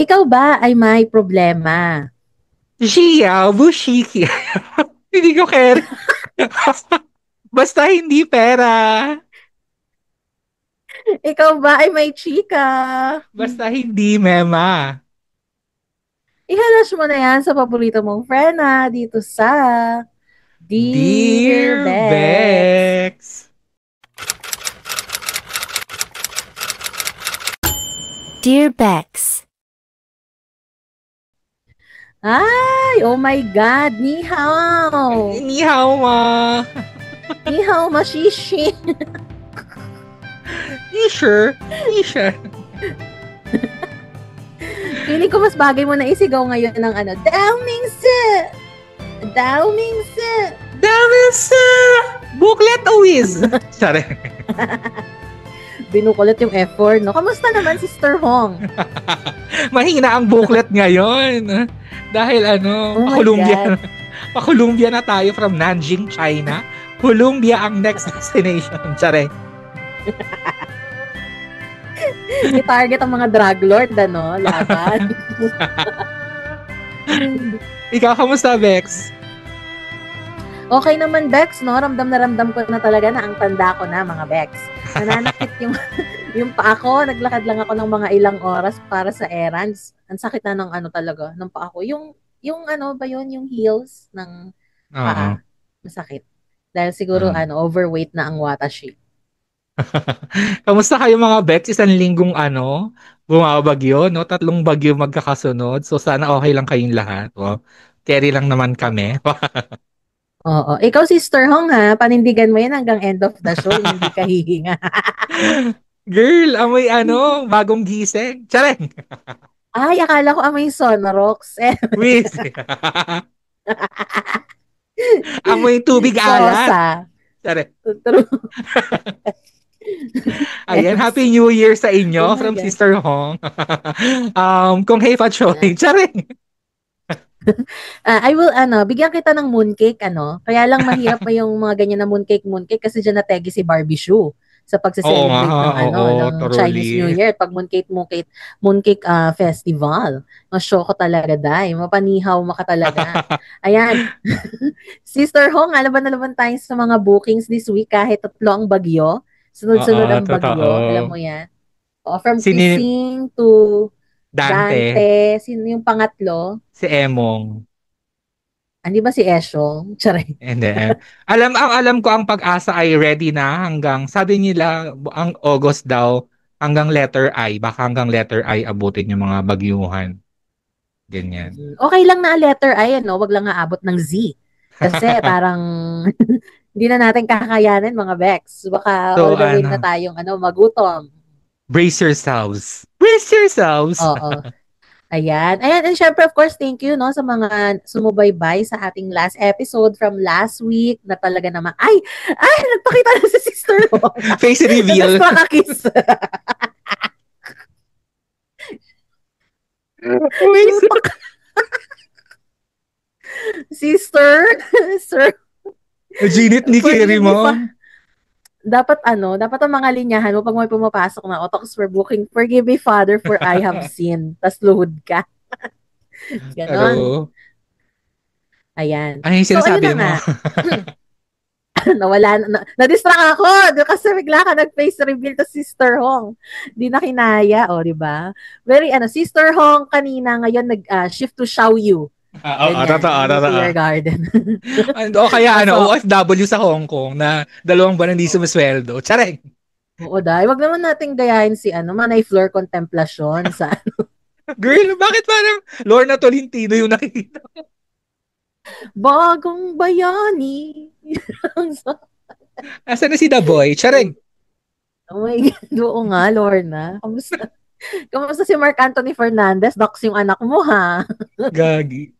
Ikaw ba ay may problema? Gia, bushiki. Hindi ko care. Basta hindi pera. Ikaw ba ay may chika? Basta hindi mema. Ihalas mo na yan sa paborito mong friend dito sa Dear Dear Bex. Bex. Dear Bex. Ay, oh my God, ni hao. Ni hao ma. Ni hao mashishi. You sure? You sure? Feeling ko mas bagay mo na isigaw ngayon ng Daomingse! Daomingse! Damis! Booklet always! Sorry. Binukulit yung effort, no? Kamusta naman, Sister Hong? Mahina ang booklet ngayon. Dahil Oh my God. Pa-Columbia na tayo from Nanjing, China. Columbia ang next destination. Tsare. I-target ang mga drug lord, laban. Ikaw, kamusta, Bex? Okay naman, Bex, no? Ramdam na ramdam ko na talaga na ang tanda ko na, mga Bex. Nananakit yung paa ko. Naglakad lang ako ng mga ilang oras para sa errands. Ang sakit na ng talaga, ng paa ko. Yung ba yun, yung heels ng Oo. paa. Masakit. Dahil siguro, overweight na ang watashi. Kamusta kayo, mga Bex? Isang linggong bumabagyo, no? 3 bagyo magkakasunod. So, sana okay lang kayong lahat. Oh. Carry lang naman kami. Oo. Ikaw, Sister Hong, panindigan mo yan hanggang end of the show. Hindi ka hihinga. Girl, amoy bagong gising. Tsareng! Ay, akala ko amoy Sonorox. Miss. Amoy tubig alat. Sosa. Tsareng. True. Ayan, Happy New Year sa inyo Oh my from God. Sister Hong. Kung hey Pachoy, tsareng. I will, bigyan kita ng mooncake, Kaya lang mahirap pa yung mga ganyan na mooncake kasi dyan nategi si Barbie Shue sa Oo nga, pagse-celebrate ng, oo, ng Chinese New thoroughly. Year. Pag mooncake festival. Masyo ko talaga, day. Mapanihaw maka talaga. Ayan. Sister Hong, alaban na naman tayo sa mga bookings this week kahit 3 ang bagyo. Sunod-sunod Oo, ang bagyo. Alam totoo. mo yan. From Sini Kissing to Dante, Dante. Sino yung pangatlo? si Emong. Hindi ba si Eshong? Charay. And then, alam ko ang Pag-asa ay ready na hanggang, sabi nila, ang August daw, hanggang letter I, baka hanggang letter I abutin yung mga bagyuhan. Ganyan. Okay lang na letter I, Wag lang aabot ng Z. Kasi parang hindi na natin kakayanin, mga Bex. Baka So, all the way na tayong magutom. brace yourselves. Brace yourselves. Oo. Ayan. Ayan. And syempre, of course, thank you, sa mga sumubaybay sa ating last episode from last week na talaga naman, ay, nagpakita na si Sister Hong. Face reveal. Tapos nakakiss. Sister, sir. Ginit ni Kerry mo. Dapat ang mga linyahan mo pag may pumapasok na talks for booking, forgive me, Father, for I have sinned. Tas luhod ka. Ganon. Pero, Ayan. ano yung So, ayun sinasabi na mo? nga. Nawala, na-distract ako. Kasi bigla ka nag-face reveal to Sister Hong. Di na kinaya, di ba? Very, Sister Hong kanina, ngayon nag-shift to Xiaoyu. Oo, Ganyan, totoo. nuclear garden. O kaya So, OFW sa Hong Kong na 2 buwan hindi sumisweldo. Tsareng! oo, dahil. Wag naman natin gayahin si Manay Flor Contemplacion sa Girl, bakit parang Lorna Tolentino yung nakikita? Bagong Bayani. Asan na si The Boy? Tsareng! Oh my God, oo nga, Lorna. Kamusta? Kamusta si Mark Anthony Fernandez? Docs yung anak mo, ha? Gagi.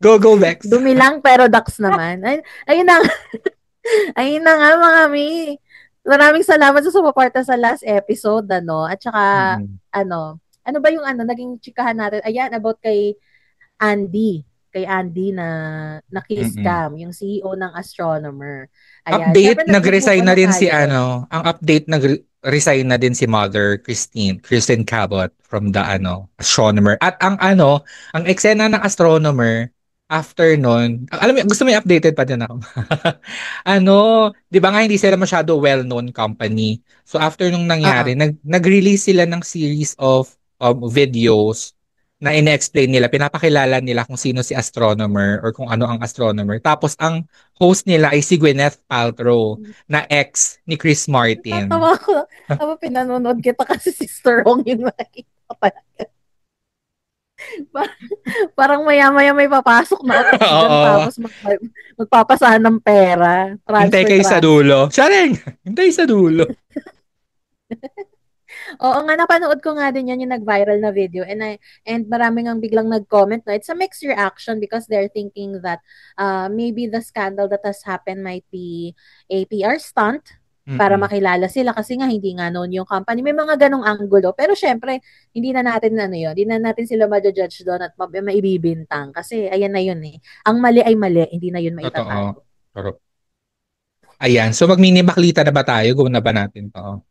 Go, Bex. Dumi lang, pero docs naman. Ayun na. Ayun na nga, mga mi. Maraming salamat sa sumuporta sa last episode, At saka, ano ba yung naging chikahan natin? Ayan, about kay Andy. kay Andy na kiss Mm-mm. cam, yung CEO ng Astronomer. Ayan. Update, Siyempre, nag-move nag-resign on na na din si tayo. ano, ang update nag-resign na din si Mother Christine Cabot from the astronomer. At ang ang eksena ng astronomer after nun, alam mo, gusto mo yung updated pa din ako. ano, 'di ba nga hindi sila masyado well-known company. So after nung Oo. nangyari, nag-release sila ng series of videos na ine-explain nila, pinapakilala nila kung sino si astronomer or kung ano ang astronomer. Tapos ang host nila ay si Gwyneth Paltrow na ex ni Chris Martin. Tatawa ko. Habang pinanonood kita kasi Sister Hong yung nakikita pa. Parang maya-maya may papasok na oxygen Oo. tapos magpapasahan ng pera. Hintay kayo sa Transfer. dulo. Charing! Hintay sa dulo. Oo nga, napanood ko nga din yan yung nag-viral na video and maraming ang biglang nag-comment na it's a mixed reaction because they're thinking that maybe the scandal that has happened might be a PR stunt para Mm-mm. makilala sila kasi nga hindi nga known yung company. May mga ganong anggulo. Pero syempre, hindi na natin hindi na natin sila ma-judge doon at maibibintang kasi ayan na yun eh. Ang mali ay mali, hindi na yun Totoo. maitatago. Pero, ayan. So, mag-mini baklita na ba tayo? Gawin na ba natin to?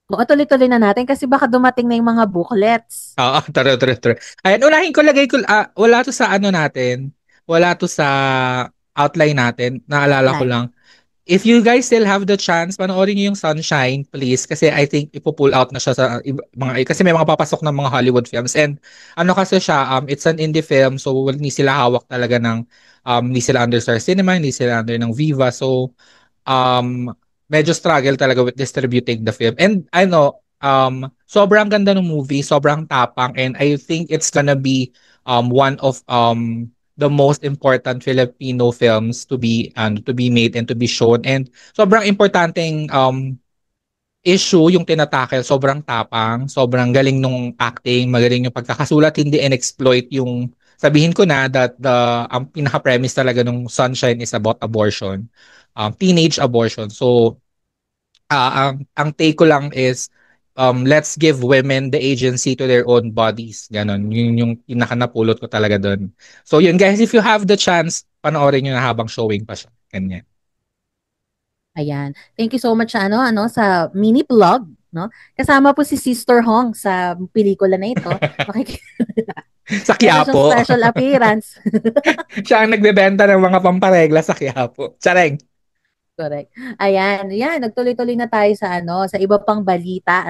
Oo, tuloy-tuloy na natin kasi baka dumating na yung mga booklets. Oo, tara. Ayan, unahin ko, wala to sa natin. Wala to sa outline natin. Naalala ko Line. lang. If you guys still have the chance, panoorin niyo yung Sunshine, please. Kasi I think ipo-pull out na siya sa kasi may mga papasok ng mga Hollywood films. And kasi siya, it's an indie film. So, hindi sila hawak talaga ng, hindi sila under Star Cinema, hindi sila under ng Viva. So, medyo struggle talaga with distributing the film. And I know, sobrang ganda ng movie, sobrang tapang, and I think it's gonna be one of the most important Filipino films to be made and to be shown. And sobrang importanteng issue yung tinatakel, sobrang tapang, sobrang galing nung acting, magaling yung pagkakasulat, hindi in-exploit yung sabihin ko na that ang pinaka-premise talaga nung Sunshine is about abortion, teenage abortion. So ang take ko lang is let's give women the agency to their own bodies. Ganon. Yun yung pinaka-napulot ko talaga doon. So yun guys, if you have the chance, panoorin nyo na habang showing pa siya. Ganyan. Ayan. Thank you so much sa sa mini vlog, no? Kasama po si Sister Hong sa pelikula na ito. Sa Meron siyang Quiapo. special appearance. Siya ang nagbebenta ng mga pamparegla sa Quiapo. Chareng. Correct. Ayan, yan, nagtuloy-tuloy na tayo sa sa iba pang balita,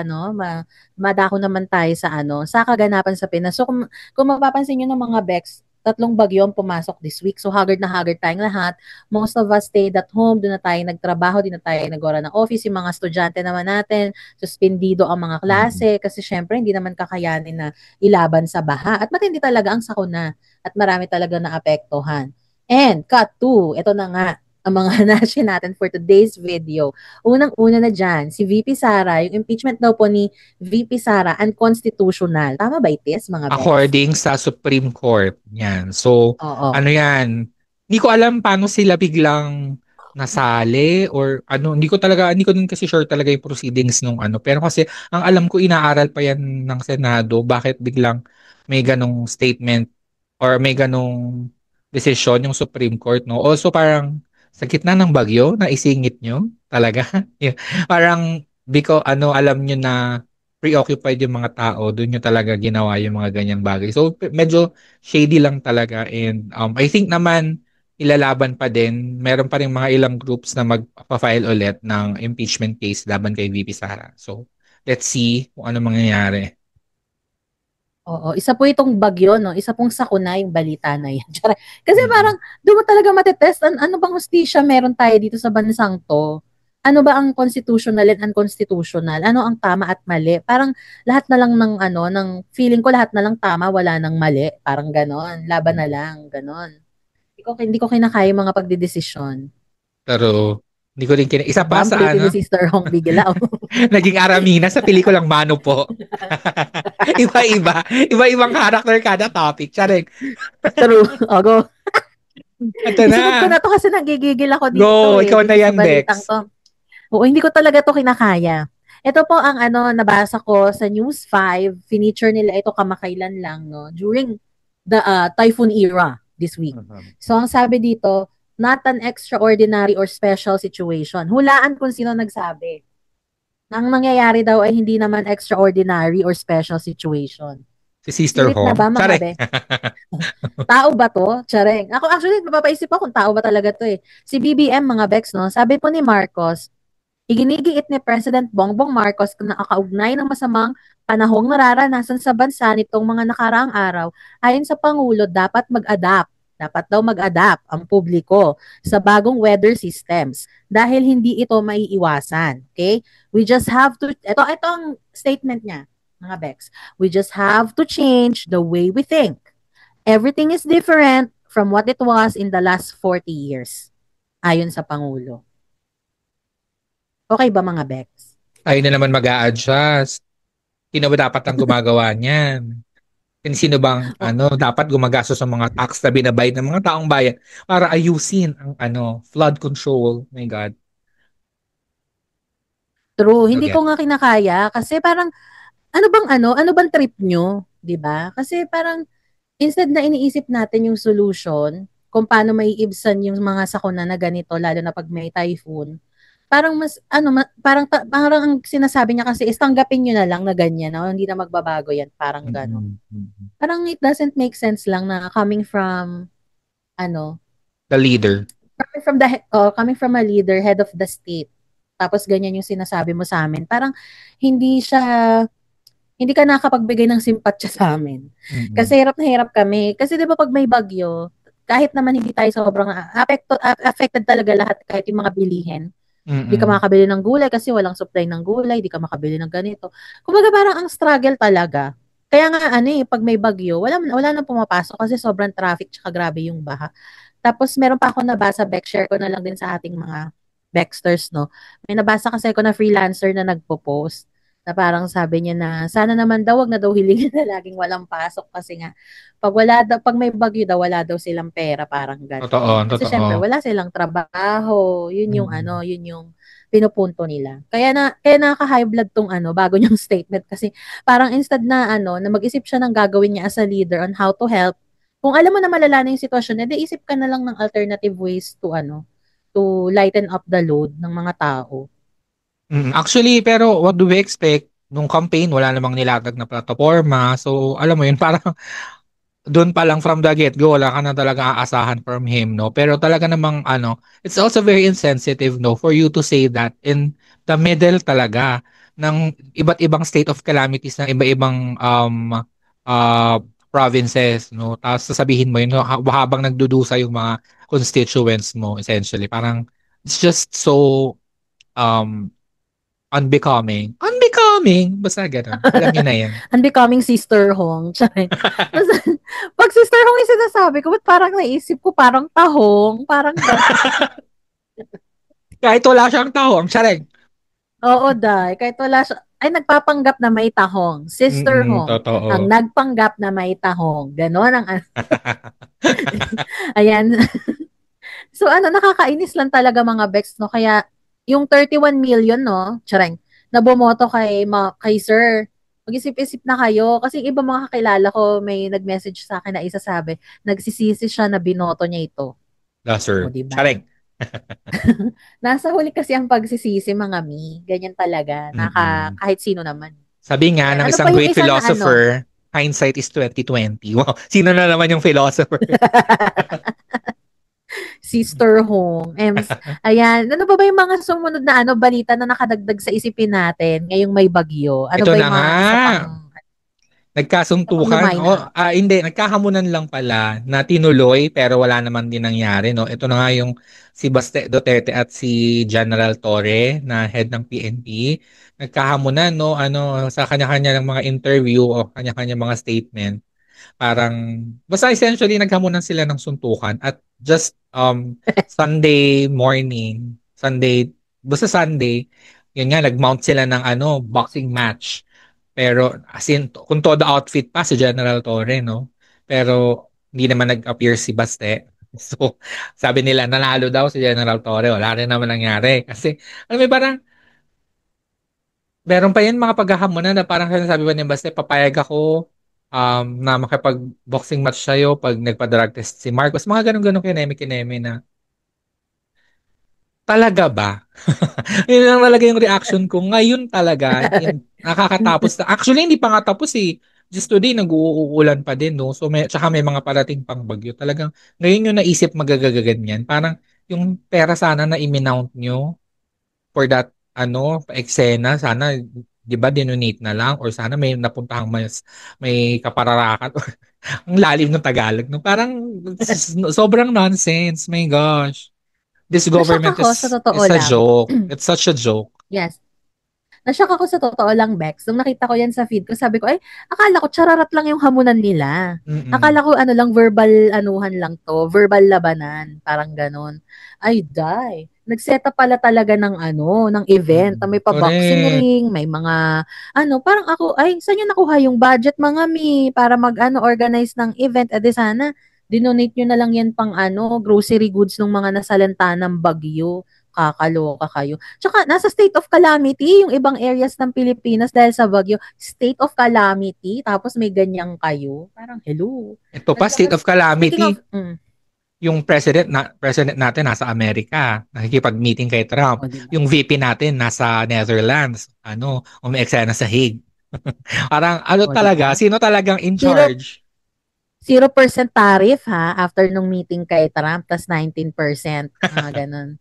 madako naman tayo sa sa kaganapan sa Pinas. So kung mapapansin niyo ng mga Bex, 3 bagyo ang pumasok this week. So haggard na haggard tayong lahat. Most of us stayed at home, doon na tayo nagtrabaho, doon na tayo nagora ng office, yung mga estudyante naman natin, suspendido ang mga Mm-mm. klase kasi syempre hindi naman kakayanin na ilaban sa baha. At matindi talaga ang sakuna at marami talaga na apektuhan. And cut to, ito na nga, ang mga hanashin natin for today's video. Unang-una na dyan, si VP Sara, yung impeachment daw po ni VP Sara, unconstitutional. Tama ba itis, mga Bex? According sa Supreme Court. Yan. So, Oo. ano yan? Hindi ko alam paano sila biglang nasali or hindi ko din kasi sure talaga yung proceedings nung pero kasi ang alam ko inaaral pa yan ng Senado, bakit biglang may ganong statement or may ganong decision yung Supreme Court, no? Also parang sa gitna ng bagyo na isingit nyo talaga. Yeah. Parang alam nyo na preoccupied yung mga tao, doon nyo talaga ginawa yung mga ganyang bagay. So, medyo shady lang talaga. And I think naman, ilalaban pa din. Meron pa rin mga ilang groups na magpa-file ulit ng impeachment case laban kay VP Sara. So, let's see kung ano mangyayari. Oo, isa po itong bagyo, no? Isa pong sakuna yung balita na yan. Kasi Mm-mm. parang doon mo talaga matetest ano bang hustisya meron tayo dito sa bansang to? Ano ba ang constitutional and unconstitutional? Ano ang tama at mali? Parang lahat na lang ng feeling ko lahat na lang tama, wala nang mali. Parang ganon. Laban na lang, ganon. Hindi ko kinakaya yung mga pagdidesisyon. Pero, hindi ko rin isa Ba, pa ang sa pretty ni Sister Hong bigla. naging aramina sa pelikulang Mano po. Iba-iba. Iba-ibang character kada topic. Charing. True. O, go. Ito Isunod ko na. na to kasi nanggigigil ako dito Go. Ikaw na dito sa yan, balitang Bex. to. Oo, hindi ko talaga to kinakaya. Ito po ang nabasa ko sa News 5, feature nila ito kamakailan lang, no, during the typhoon era. this week. Mhm. So, ang sabi dito, not an extraordinary or special situation. Hulaan kung sino nagsabi. Ang nangyayari daw ay hindi naman extraordinary or special situation. Si Sister Pilit na Hong. ba mga Tsare. be? Tao ba to? Tsareng. Ako actually, mapapaisip ako kung tao ba talaga to eh. Si BBM mga Bex, no? Sabi po ni Marcos, iginigiit ni President Bongbong Marcos na nakakaugnay ng masamang panahong nararanasan sa bansa nitong mga nakaraang araw. Ayon sa Pangulo, dapat mag-adapt. Dapat daw mag-adapt ang publiko sa bagong weather systems dahil hindi ito maiiwasan. Okay? We just have to, ito ang statement niya, mga Bex. We just have to change the way we think. Everything is different from what it was in the last 40 years. Ayon sa Pangulo. Okay ba mga Bex? Tayo na naman mag-a-adjust. Sino ba dapat ang gumagawa niyan? Sino bang Oh, dapat gumagastos ng mga tax na binabayad ng mga taong bayan para ayusin ang flood control. My God. true. So, Hindi get. ko nga kinakaya kasi parang ano bang trip nyo, 'di ba? Kasi parang instead na iniisip natin yung solution kung paano maiibsan yung mga sakuna na ganito lalo na pag may typhoon. Parang mas parang ang sinasabi niya kasi is tanggapin niyo na lang na ganyan, no? Hindi na magbabago 'yan, parang gano'n. Mm-mm. Mm-mm. Parang it doesn't make sense lang na coming from ano, The leader. coming from a leader, head of the state. Tapos ganyan yung sinasabi mo sa amin. Parang hindi siya hindi ka nakapagbigay ng simpatya sa amin. Mm-mm. Kasi hirap na hirap kami. Kasi 'di ba pag may bagyo, kahit naman hindi tayo sobrang affected talaga lahat kahit yung mga bilihin. Hindi ka Mm-mm. makakabili ng gulay kasi walang supply ng gulay, hindi ka makabili ng ganito. Kumbaga parang ang struggle talaga. Kaya nga pag may bagyo, wala nang pumapasok kasi sobrang traffic tsaka grabe yung baha. Tapos meron pa ako nabasa, Beck, share ko na lang din sa ating mga Bexters, no? May nabasa kasi ako na freelancer na nagpo-post na parang sabi niya na sana naman daw wag na daw hilingin na laging walang pasok kasi nga pag may bagyo daw wala daw silang pera parang Totoo, gano'n. Kasi syempre totoo. wala silang trabaho. Mm-mm. Yun yung pinupunto nila. Kaya nakaka-high blood tong bago niyang statement kasi parang instead na mag-isip siya ng gagawin niya as a leader on how to help. Kung alam mo na malala na yung sitwasyon, edi isip ka na lang ng alternative ways to lighten up the load ng mga tao. Actually, pero what do we expect? Nung campaign, wala namang nilatag na plataforma. So, alam mo yun, parang doon pa lang from the get-go, wala ka na talaga aasahan from him, no? Pero talaga namang, it's also very insensitive, no? For you to say that in the middle talaga ng iba't ibang state of calamities ng iba-ibang uh, provinces, no? Tapos sasabihin mo yun, no? Habang nagdudusa yung mga constituents mo, essentially. Parang, it's just so um, unbecoming. Unbecoming! Basta ganun. Alam niyo na yan. Unbecoming Sister Hong. Charing. Basta, pag Sister Hong yung sinasabi ko, ba't parang naisip ko parang tahong? Parang Kahit wala siyang tao, ang sareng. oo, Day. Kahit wala siya, ay nagpapanggap na may tahong. Sister Hong, ang Totoo. nagpanggap na may tahong. Ganon ang, ayan. So nakakainis lang talaga mga Bex, no? Kaya yung 31 million, no, tsareng, na bumoto kay Sir, mag-isip-isip na kayo. Kasi yung iba mga kakilala ko, may nag-message sa akin na isa sabi, nagsisisi siya na binoto niya ito. O, Sir. di ba? Sareng. Nasa huli kasi ang pagsisisi, mga mi. Ganyan talaga. Mm-mm. Kahit sino naman. Sabi nga Ayan. ng Ano pa isang yung great isa na philosopher, hindsight is 2020. Wow, sino na naman yung philosopher? Sister Hong. Ayan. Ano ba yung mga sumunod na balita na nakadagdag sa isipin natin ngayong may bagyo? Ano Ito ba na yung nga. mga isa pang Nagkasuntukan. lumina? Hindi. Nagkahamunan lang pala na tinuloy pero wala naman din nangyari. No? Ito na nga yung si Baste Duterte at si General Torre na head ng PNP. Nagkahamunan no sa kanya-kanya ng mga interview o kanya-kanya mga statement. Parang basta essentially naghamunan sila ng suntukan at just Sunday morning, basta Sunday, yun nga nag-mount sila ng boxing match. Pero as in kung todo outfit pa si General Torre, no? Pero hindi naman nag-appear si Baste. So, sabi nila nanalo daw si General Torre. Wala rin naman nangyari. Kasi, alam mo, parang meron pa yan mga paghahamonan na parang sabi ba ni Baste, papayag ako na makipag-boxing match sa'yo pag nagpa-drug test si Marcos. Mga ganun-ganun kineme-kineme na, talaga ba? Yun lang talaga yung reaction ko. Ngayon talaga, yung nakakatapos na. Actually, hindi pa nga tapos eh. Just today, nag-uulan pa din, no? So, tsaka may mga parating pang bagyo. Talagang, ngayon yung naisip magagaganyan. Parang, yung pera sana na iminount nyo for that, eksena, sana, di ba, dinonate na lang? Or sana may napuntahang may kapararakan. Ang lalim ng Tagalog, no? Parang, sobrang nonsense. My gosh. This Na-shock government ako sa totoo is a lang. joke. It's such a joke. Yes. Na-shock ako sa totoo lang, Bex. Nung nakita ko yan sa feed ko, sabi ko, ay, akala ko chararat lang yung hamunan nila. Mm-mm. Akala ko ano lang, verbal anuhan lang to, verbal labanan, parang ganun. Ay, die. Nag-set up pala talaga ng event, na may pa-boxing Correct. ring, may mga, parang ako, ay, saan nyo nakuha yung budget, mga mi, para organize ng event, edi sana, dinonate nyo na lang yan pang grocery goods ng mga nasalanta ng bagyo. Kakaloka kayo. Tsaka, nasa state of calamity yung ibang areas ng Pilipinas dahil sa bagyo. State of calamity, tapos may ganyang kayo. Parang, hello. Ito At pa, saka, state of speaking of, calamity. Yung president natin nasa Amerika, nakikipag-meeting kay Trump. diba? Yung VP natin nasa Netherlands, umeeksena sa Hague. Parang talaga, Diba? sino talagang in Zero, charge? 0% tariff ha, after nung meeting kay Trump, tas 19%, ganun.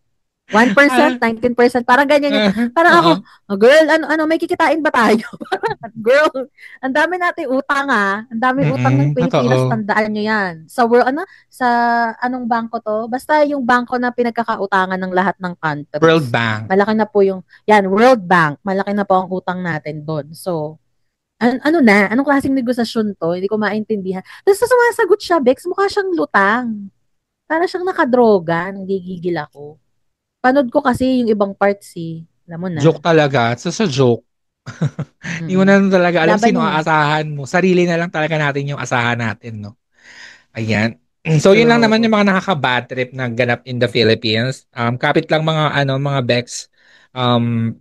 1%, Ah, 19%, parang ganyan yun. Parang ako, Oo. girl, may kikitain ba tayo? Girl, ang dami natin utang Ang daming utang ng Pilipinas, Totoo. tandaan nyo yan. Sa sa anong bangko to? Basta yung bangko na pinagkakautangan ng lahat ng World countries. Bank. Malaki na po World Bank, malaki na po ang utang natin doon. So, anong klaseng negosasyon to? Hindi ko maintindihan. Tapos sumasagot siya, Bex, mukha siyang lutang. Para siyang nakadroga, nanggigigil ako. Panood ko kasi yung ibang parts Alam mo Joke na. talaga. Sa joke. Hindi mo na talaga alam Laban sino yan. aasahan mo. Sarili na lang talaga natin yung asahan natin, no? Ayan. So, yun lang naman True. yung mga nakaka-bad trip na ganap in the Philippines. Kapit lang mga Bex.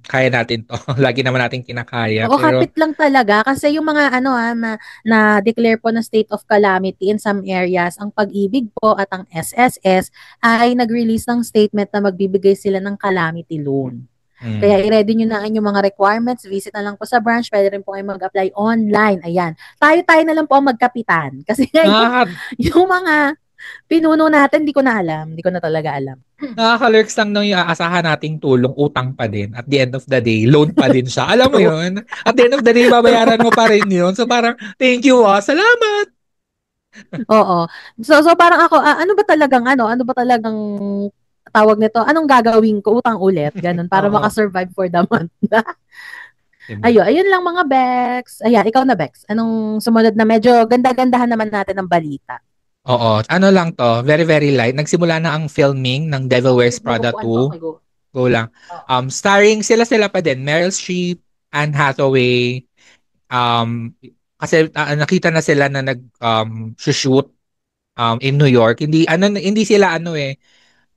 Kaya natin to. Lagi naman natin kinakaya. Oo, Pero, kapit lang talaga kasi yung mga na-declare po na state of calamity in some areas, ang Pag-ibig po at ang SSS ay nag-release ng statement na magbibigay sila ng calamity loan. Kaya i-ready nyo na ang inyong mga requirements, visit na lang po sa branch, pwede rin po kayo mag-apply online. Ayan. Tayo-tayo na lang po ang magkapitan. Kasi ngayon, nakaka- yung mga pinuno natin, di ko na alam. Di ko na talaga alam. nakaka-lurks lang nung yung aasahan nating tulong, utang pa din. At the end of the day, loan pa din siya. Alam mo True. yun? At the end of the day, babayaran mo pa rin yun. So, parang, thank you salamat. Oo. So parang ako, ano ba talagang ano ba talagang tawag nito? Anong gagawin ko? Utang ulit, ganun, para Oo. makasurvive for the month. Diba? Ayun lang mga Bex. Ayan, ikaw na Bex. Anong sumunod na medyo ganda-gandahan naman natin ng balita? Oo. Ano lang to, very, very light. Nagsimula na ang filming ng Devil Wears Prada Nagupuan po 2. ako. Go. Go lang. Oo. Starring sila pa din. Meryl Streep, Anne Hathaway. Kasi nakita na sila na shoot in New York. Hindi sila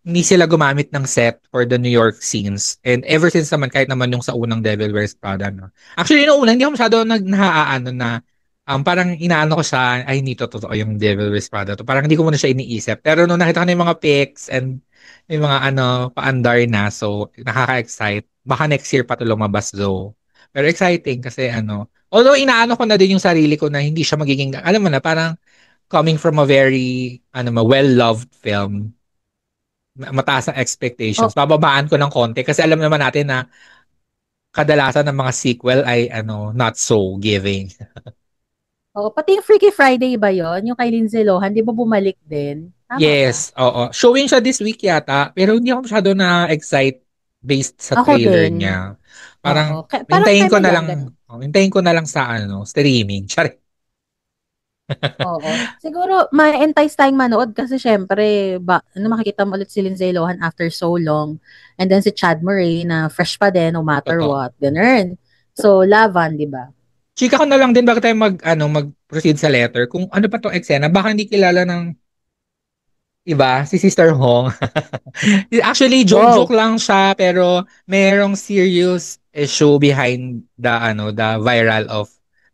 hindi sila gumamit ng set for the New York scenes. And ever since naman, kahit naman yung sa unang Devil Wears Prada, no? Actually, yung una, hindi ako masyado naaano na parang inaano ko siya, ay, hindi to totoo yung Devil Wears Prada to. Parang hindi ko muna siya iniisip. Pero nung nakita ko na yung mga pics and yung mga paandar na, so nakaka-excite. Baka next year pa to lumabas though. Pero exciting kasi although inaano ko na din yung sarili ko na hindi siya magiging, alam mo na, parang coming from a very, well-loved film, mataas ang expectations. Oh, Bababaan ko ng konti kasi alam naman natin na kadalasan ng mga sequel ay not so giving. oh, pati yung Freaky Friday ba yon? Yung kay Lindsay Lohan, di ba bumalik din? Tama ba? Yes, oo. Showing siya this week yata, pero hindi ako masyado na-excite based sa Ako trailer din. niya. Oo. Parang Parang hintayin ko kailan na yan, lang, ganun. hintayin ko na lang sa streaming. Chari. Oo. Siguro, ma-entice tayong manood kasi syempre, makikita mo ulit si Lindsay Lohan after so long. And then si Chad Murray na fresh pa din no matter Totoo. what. Ganun. So, laban, di ba? Chika ko na lang din bago tayo mag-proceed sa letter. Kung ano pa tong eksena, baka hindi kilala ng iba, si Sister Hong. Actually, Go! joke-joke lang siya, pero merong serious issue behind the viral of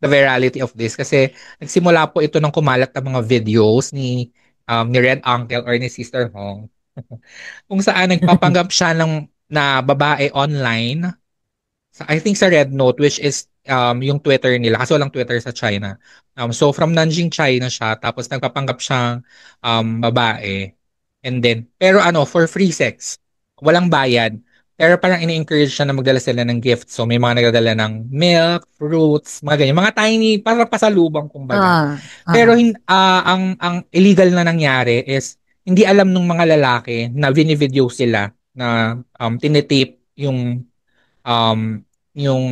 the virality of this kasi nagsimula po ito ng kumalat ng mga videos ni Red Uncle or ni Sister Hong kung saan nagpapanggap siya ng na babae online I think sa Red Note which is yung Twitter nila kasi walang Twitter sa China. So from Nanjing, China siya tapos nagpapanggap siyang babae. And then pero for free sex. Walang bayad. Pero parang ini-encourage siya na magdala sila ng gift. So may mga nagdadala ng milk, fruits, mga ganyan. Mga tiny, para pasalubong kumbaga. Pero ang illegal na nangyari is hindi alam ng mga lalaki na vini-video sila na tinitape um, yung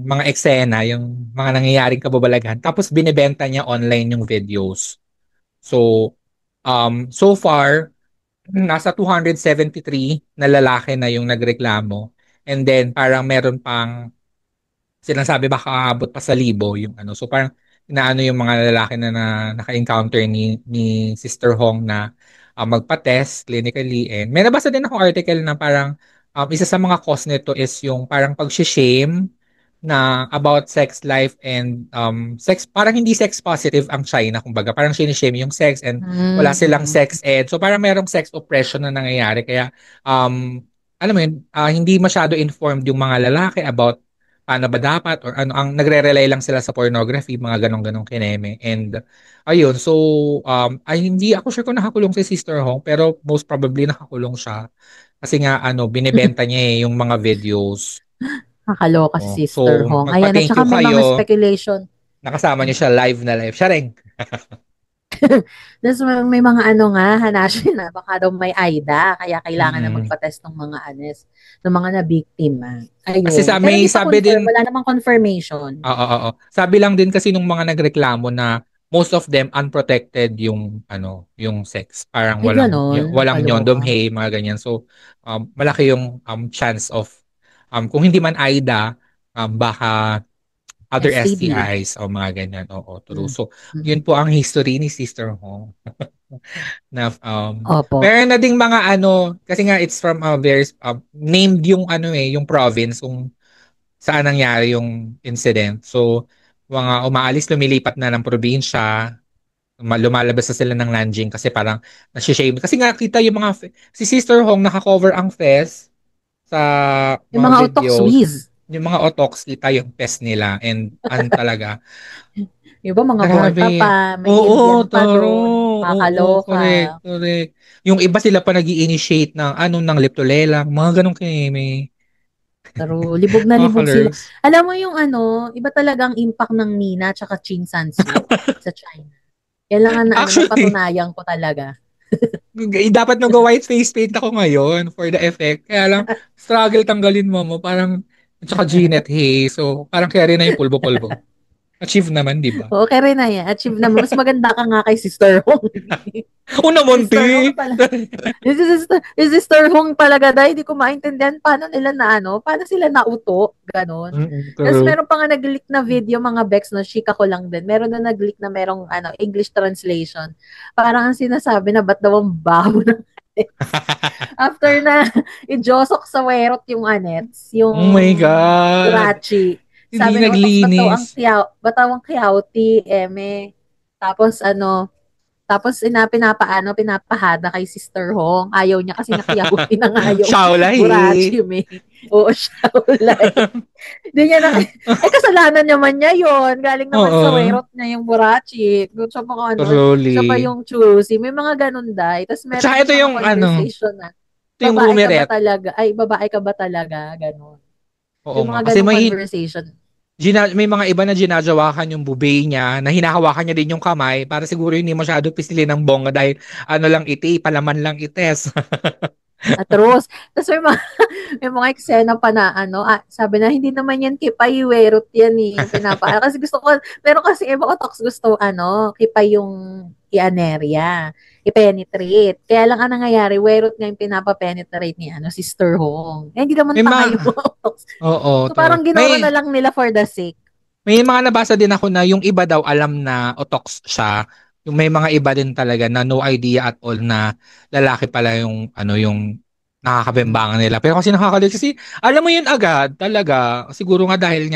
mga eksena, yung mga nangyayaring kababalaghan. Tapos binebenta niya online yung videos. So, so far, nasa 273 na lalaki na yung nagreklamo. And then, parang meron pang sinasabi baka aabot pa sa libo yung ano. So parang inaano yung mga lalaki na naka-encounter ni Sister Hong na magpa-test clinically. And may nabasa din akong article na parang isa sa mga cause nito is yung parang pag-shame na about sex life and sex, parang hindi sex positive ang China, kumbaga parang sinishame yung sex and wala silang sex ed. So parang merong sex oppression na nangyayari kaya alam mo yun, hindi masyado informed yung mga lalaki about paano ba dapat or ano, ang nagre-rely lang sila sa pornography, mga ganong-ganong kineme. And ayun, so ay hindi ako sure kung nakakulong si Sister Hong pero most probably nakakulong siya kasi nga binebenta niya yung mga videos. Nakaloka si So, Sister Hong. Ayan, at magpa-thank saka you may mga kayo. speculation. Nakasama niyo siya live na live. Siya rin. Tapos may mga hanasin na baka daw may AIDA kaya kailangan na magpa-test ng mga ng mga na-biktima. Ayun. Kasi may sabi din, wala namang confirmation. Oo. Sabi lang din kasi nung mga nagreklamo na most of them unprotected yung sex. Parang walang nyondomhe, mga ganyan. So malaki yung chance of kung hindi man AIDA, baka other STIs o mga ganyan. Oo, true. So, yun po ang history ni Sister Hong. Na meron na ding mga kasi nga it's from various named yung yung province kung saan nangyari yung incident. So, mga umaalis, lumilipat na ng probinsya, lumalabas na sila ng Nanjing kasi parang nasi-shame. Kasi nga kita yung si Sister Hong naka-cover ang fest sa yung mga videos. Yung mga otox, kita yung fest nila and talaga. Yung ba mga horta pa, may Indian pa doon, makakaloka. Correct. Yung iba sila pa nag-i-initiate ng leptolelang, mga ganong kineme. Pero libog na libog sila. Alam mo yung iba talagang impact ng Nina tsaka Chin Sansu sa China. Kailangan na patunayan ko talaga. Dapat mag-white face paint ako ngayon for the effect. Kaya lang, struggle tanggalin mo. Parang, tsaka Jeanette, hey. So, parang kaya rin na yung pulbo-pulbo. Achieve naman, di ba? Okay rin na yan. Achieve naman. Mas maganda ka nga kay Sister Hong. Una monte. Yung Sister Hong talaga dahil hindi ko maintindihan paano sila nauto. Ganon. Tapos meron pa nga nag-leak na video, mga Bex, na chika ko lang din. Meron na nag-leak na merong English translation. Parang ang sinasabi na ba't daw ang baho ng after na i-josok sa werot yung anets, yung oh my God. Rachi. Sabi hindi naglinis. Batawang kiyauti, eme. Tapos pinapahada kay Sister Hong. Ayaw niya kasi nakiyauti na nga yung Burachi, me. Oo, Shaolai. Hindi niya kasalanan naman niya yun. Galing naman sa werot niya yung Burachi. Siya pa siya pa yung choosy. May mga ganun dahil. Tapos meron siya ito yung conversation na. Ito yung bumeret. Babae ka ba talaga? Ganun. Oo, yung mga ganung conversation. May mga iba na ginajawakan yung bubay niya, na hinahawakan niya din yung kamay para siguro hindi masyado pisilin ng bongga dahil lang palaman lang ites. Atros. Tapos may mga eksena pa na sabi na hindi naman yan kipay, werot yan yung kasi gusto ko, pero kasi iba ko talks gusto kipay yung i-anerya, i-penetrate. Kaya lang ang nangyayari, werot nga yung pinapa-penetrate ni Sister Hong. Hindi naman tanga yung talks. Oo. So parang ginawa na lang nila for the sake. May mga nabasa din ako na yung iba daw alam na otox siya. Yung may mga iba din talaga na no idea at all na lalaki pala yung yung nakakabembangan nila. Pero kasi kasi alam mo yun agad talaga. Siguro nga dahil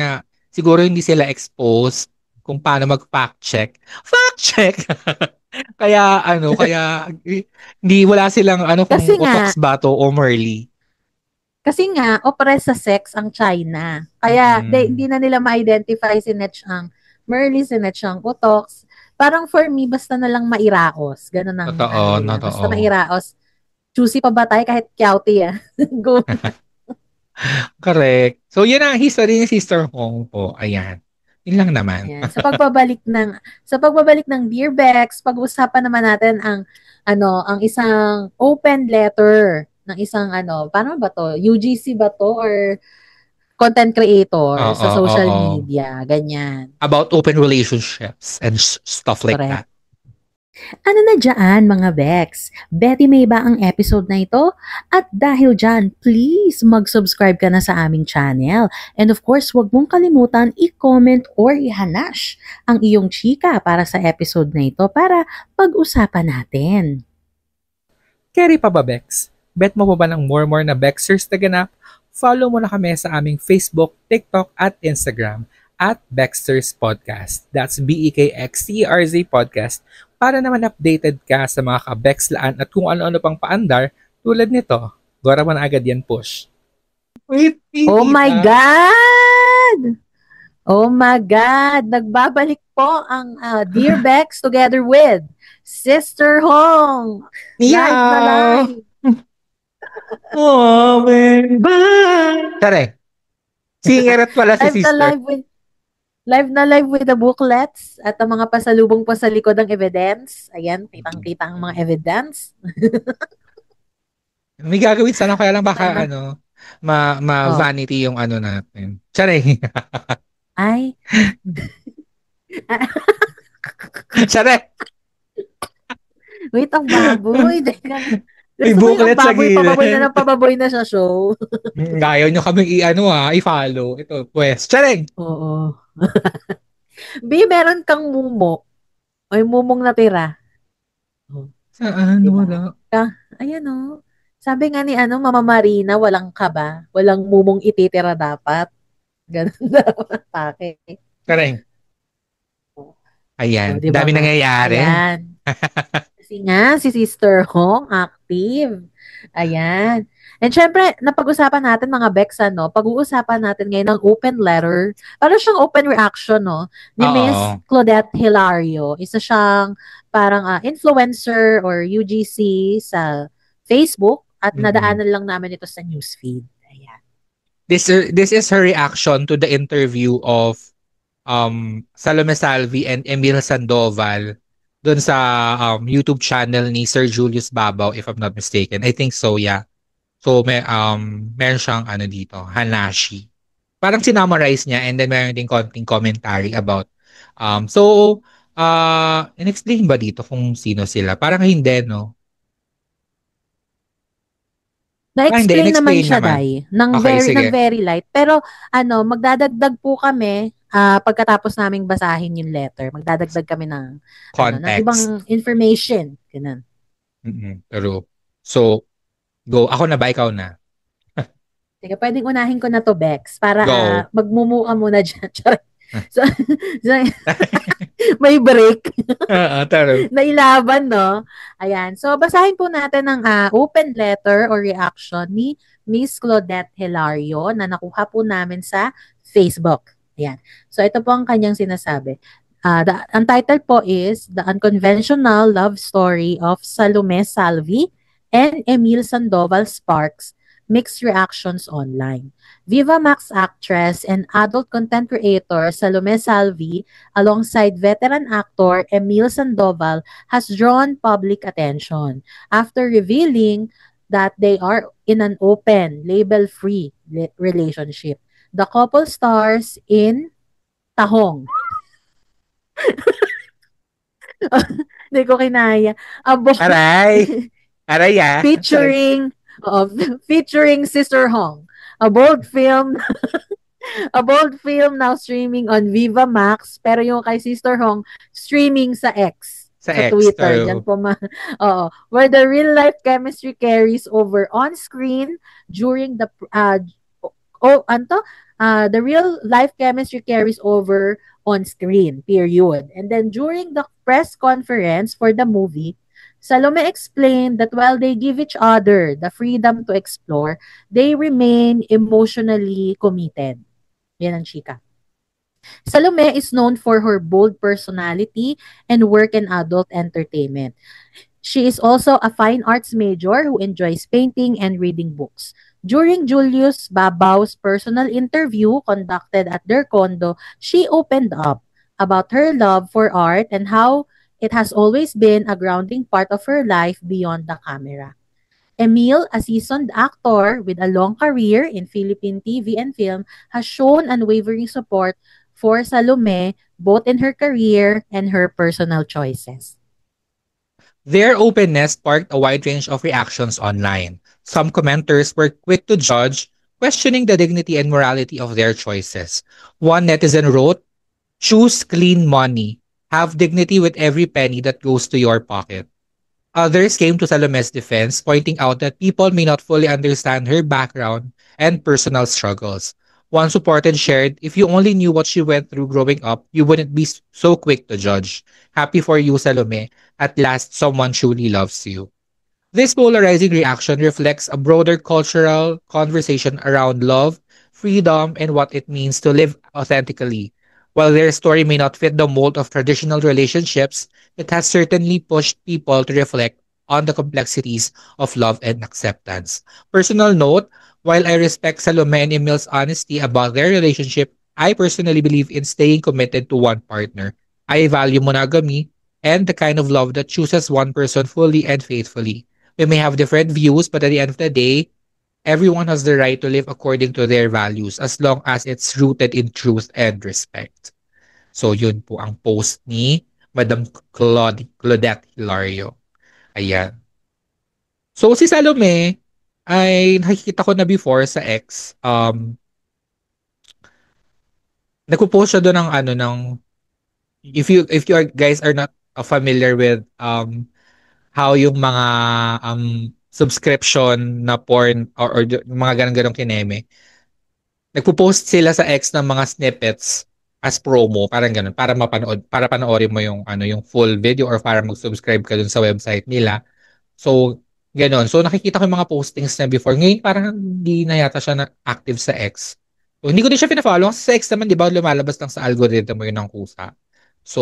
siguro hindi sila exposed kung paano mag-fact check. Fact check! Kaya hindi wala silang kung Kasi nga, utox ba to o Merly. Kasi nga, oppressed sa sex ang China. Kaya hindi Mm. na nila ma-identify si Netch ang Merly, si Netch ang Utox. Parang for me, basta na lang mairaos. Ganun ang Totoo, nila. Basta totoo. mairaos. Choosy pa ba tayo kahit kyauti Go. Correct. So, yun ang history ni Sister Hong po. Ayan. Yun lang naman. Ayan. Sa pagbabalik ng Dear Bex, pag-usapan naman natin ang isang open letter ng isang paano ba to? UGC ba to or content creator sa Oo, social oo. media, ganyan. About open relationships and stuff like Correct. that. Ano na dyan mga Bex? Betty May ba ang episode na ito? At dahil dyan, please mag-subscribe ka na sa aming channel. And of course, huwag mong kalimutan i-comment or i-hanash ang iyong chika para sa episode na ito para pag-usapan natin. Carry pa ba, Bex? Bet mo pa ba ng more na Bexers na ganap? Follow mo na kami sa aming Facebook, TikTok at Instagram at Bexters Podcast. That's BEKXTERZ Podcast para naman updated ka sa mga kabexlaan at kung ano-ano pang paandar tulad nito. Gora mo na agad yan, push. Wait, Oh my God! Oh my God! Nagbabalik po ang Dear Bex together with Sister Hong. Live na live. Oh, bye! Tare. Singeret pala si Live na Sister. live with the booklets at ang mga pasalubong po sa likod ng evidence. Ayan, kitang-kita ang mga evidence. May gagawin sana kaya lang baka Oh. vanity yung natin. Tsare. Ay, Tsare. wait, ang baboy. May Gusto ko yung booklet sa baboy, gilid. pababoy na sa show. Ayaw nyo kaming i-follow. Ito, pues. Tsareng. Oo. B, meron kang mumo. May mumong natira. Saan? Diba? Wala. Ayan o. Sabi nga ni Mama Marina, walang kaba. Walang mumong ititira dapat. Ganun dapat pake. Tsareng. Ayan. O, diba Dami nga? nangyayari. Ayan. Kasi nga, si Sister Hong, active. Ayan. And syempre, napag-usapan natin mga Bex, pag-uusapan natin ngayon ng open letter. Parang siyang open reaction, ni Oo. Miss Claudette Hilario. Isa siyang parang influencer or UGC sa Facebook at nadaanan lang namin ito sa newsfeed. Ayan. This is her reaction to the interview of Salome Salvi and Emil Sandoval doon sa YouTube channel ni Sir Julius Babaw, if I'm not mistaken. I think so, yeah. So meron siyang dito, Hanashi. Parang sinummarize niya and then meron ding konting commentary about in-explain ba dito kung sino sila? Parang hindi, no? Na-explain naman siya, naman. Day, ng Okay, sige. very light. Pero, magdadagdag po kami pagkatapos naming basahin yung letter. Magdadagdag kami ng Context. ibang information. Ganun. Pero, so, go. Ako na ba? Ikaw na? Sige, pwedeng unahin ko na to, Bex, para Go. magmumuka muna dyan. so, may break. Taro. Nailaban, no? Ayan. So, basahin po natin ang open letter or reaction ni Miss Claudette Hilario na nakuha po namin sa Facebook. Ayan. So, ito po ang kanyang sinasabi. Ang title po is The Unconventional Love Story of Salome Salvi and Emil Sandoval Sparks, Mixed Reactions Online. Viva Max actress and adult content creator Salome Salvi alongside veteran actor Emil Sandoval has drawn public attention after revealing that they are in an open, label-free relationship. The couple stars in Tahong. Hindi ko kinaya. Aray! Aray, ah. Featuring Sister Hong. A bold film now streaming on Viva Max, pero yung kay Sister Hong streaming sa X. Sa Twitter. Diyan po where the real life chemistry carries over on screen during the the real life chemistry carries over on screen, period. And then during the press conference for the movie, Salome explained that while they give each other the freedom to explore, they remain emotionally committed. Yan ang chika. Salome is known for her bold personality and work in adult entertainment. She is also a fine arts major who enjoys painting and reading books. During Julius Babao's personal interview conducted at their condo, she opened up about her love for art and how it has always been a grounding part of her life beyond the camera. Emil, a seasoned actor with a long career in Philippine TV and film, has shown unwavering support for Salome both in her career and her personal choices. Their openness sparked a wide range of reactions online. Some commenters were quick to judge, questioning the dignity and morality of their choices. One netizen wrote, "Choose clean money. Have dignity with every penny that goes to your pocket." Others came to Salome's defense, pointing out that people may not fully understand her background and personal struggles. One supporter shared, "If you only knew what she went through growing up, you wouldn't be so quick to judge. Happy for you, Salome. At last, someone truly loves you." This polarizing reaction reflects a broader cultural conversation around love, freedom, and what it means to live authentically. While their story may not fit the mold of traditional relationships, it has certainly pushed people to reflect on the complexities of love and acceptance. Personal note, while I respect Salome and Emil's honesty about their relationship, I personally believe in staying committed to one partner. I value monogamy and the kind of love that chooses one person fully and faithfully. We may have different views, but at the end of the day, everyone has the right to live according to their values as long as it's rooted in truth and respect. So yun po ang post ni Madam Claudette Hilario. Ayan. So si Salome ay nakikita ko na before sa X, nagpo-post siya doon ng ano ng if you are, guys are not familiar with how yung mga subscription na porn or mga ganang-ganong kineme. Nagpo-post sila sa X ng mga snippets as promo, parang ganun, para mapanood, para panoorin mo yung ano yung full video or para mag-subscribe ka dun sa website nila. So, ganun. So, nakikita ko yung mga postings na before. Ngayon, parang hindi na yata siya na active sa X. So, hindi ko din siya pina-follow. Kasi sa X naman, di ba, lumalabas lang sa algorithm mo yun ng kusa. So,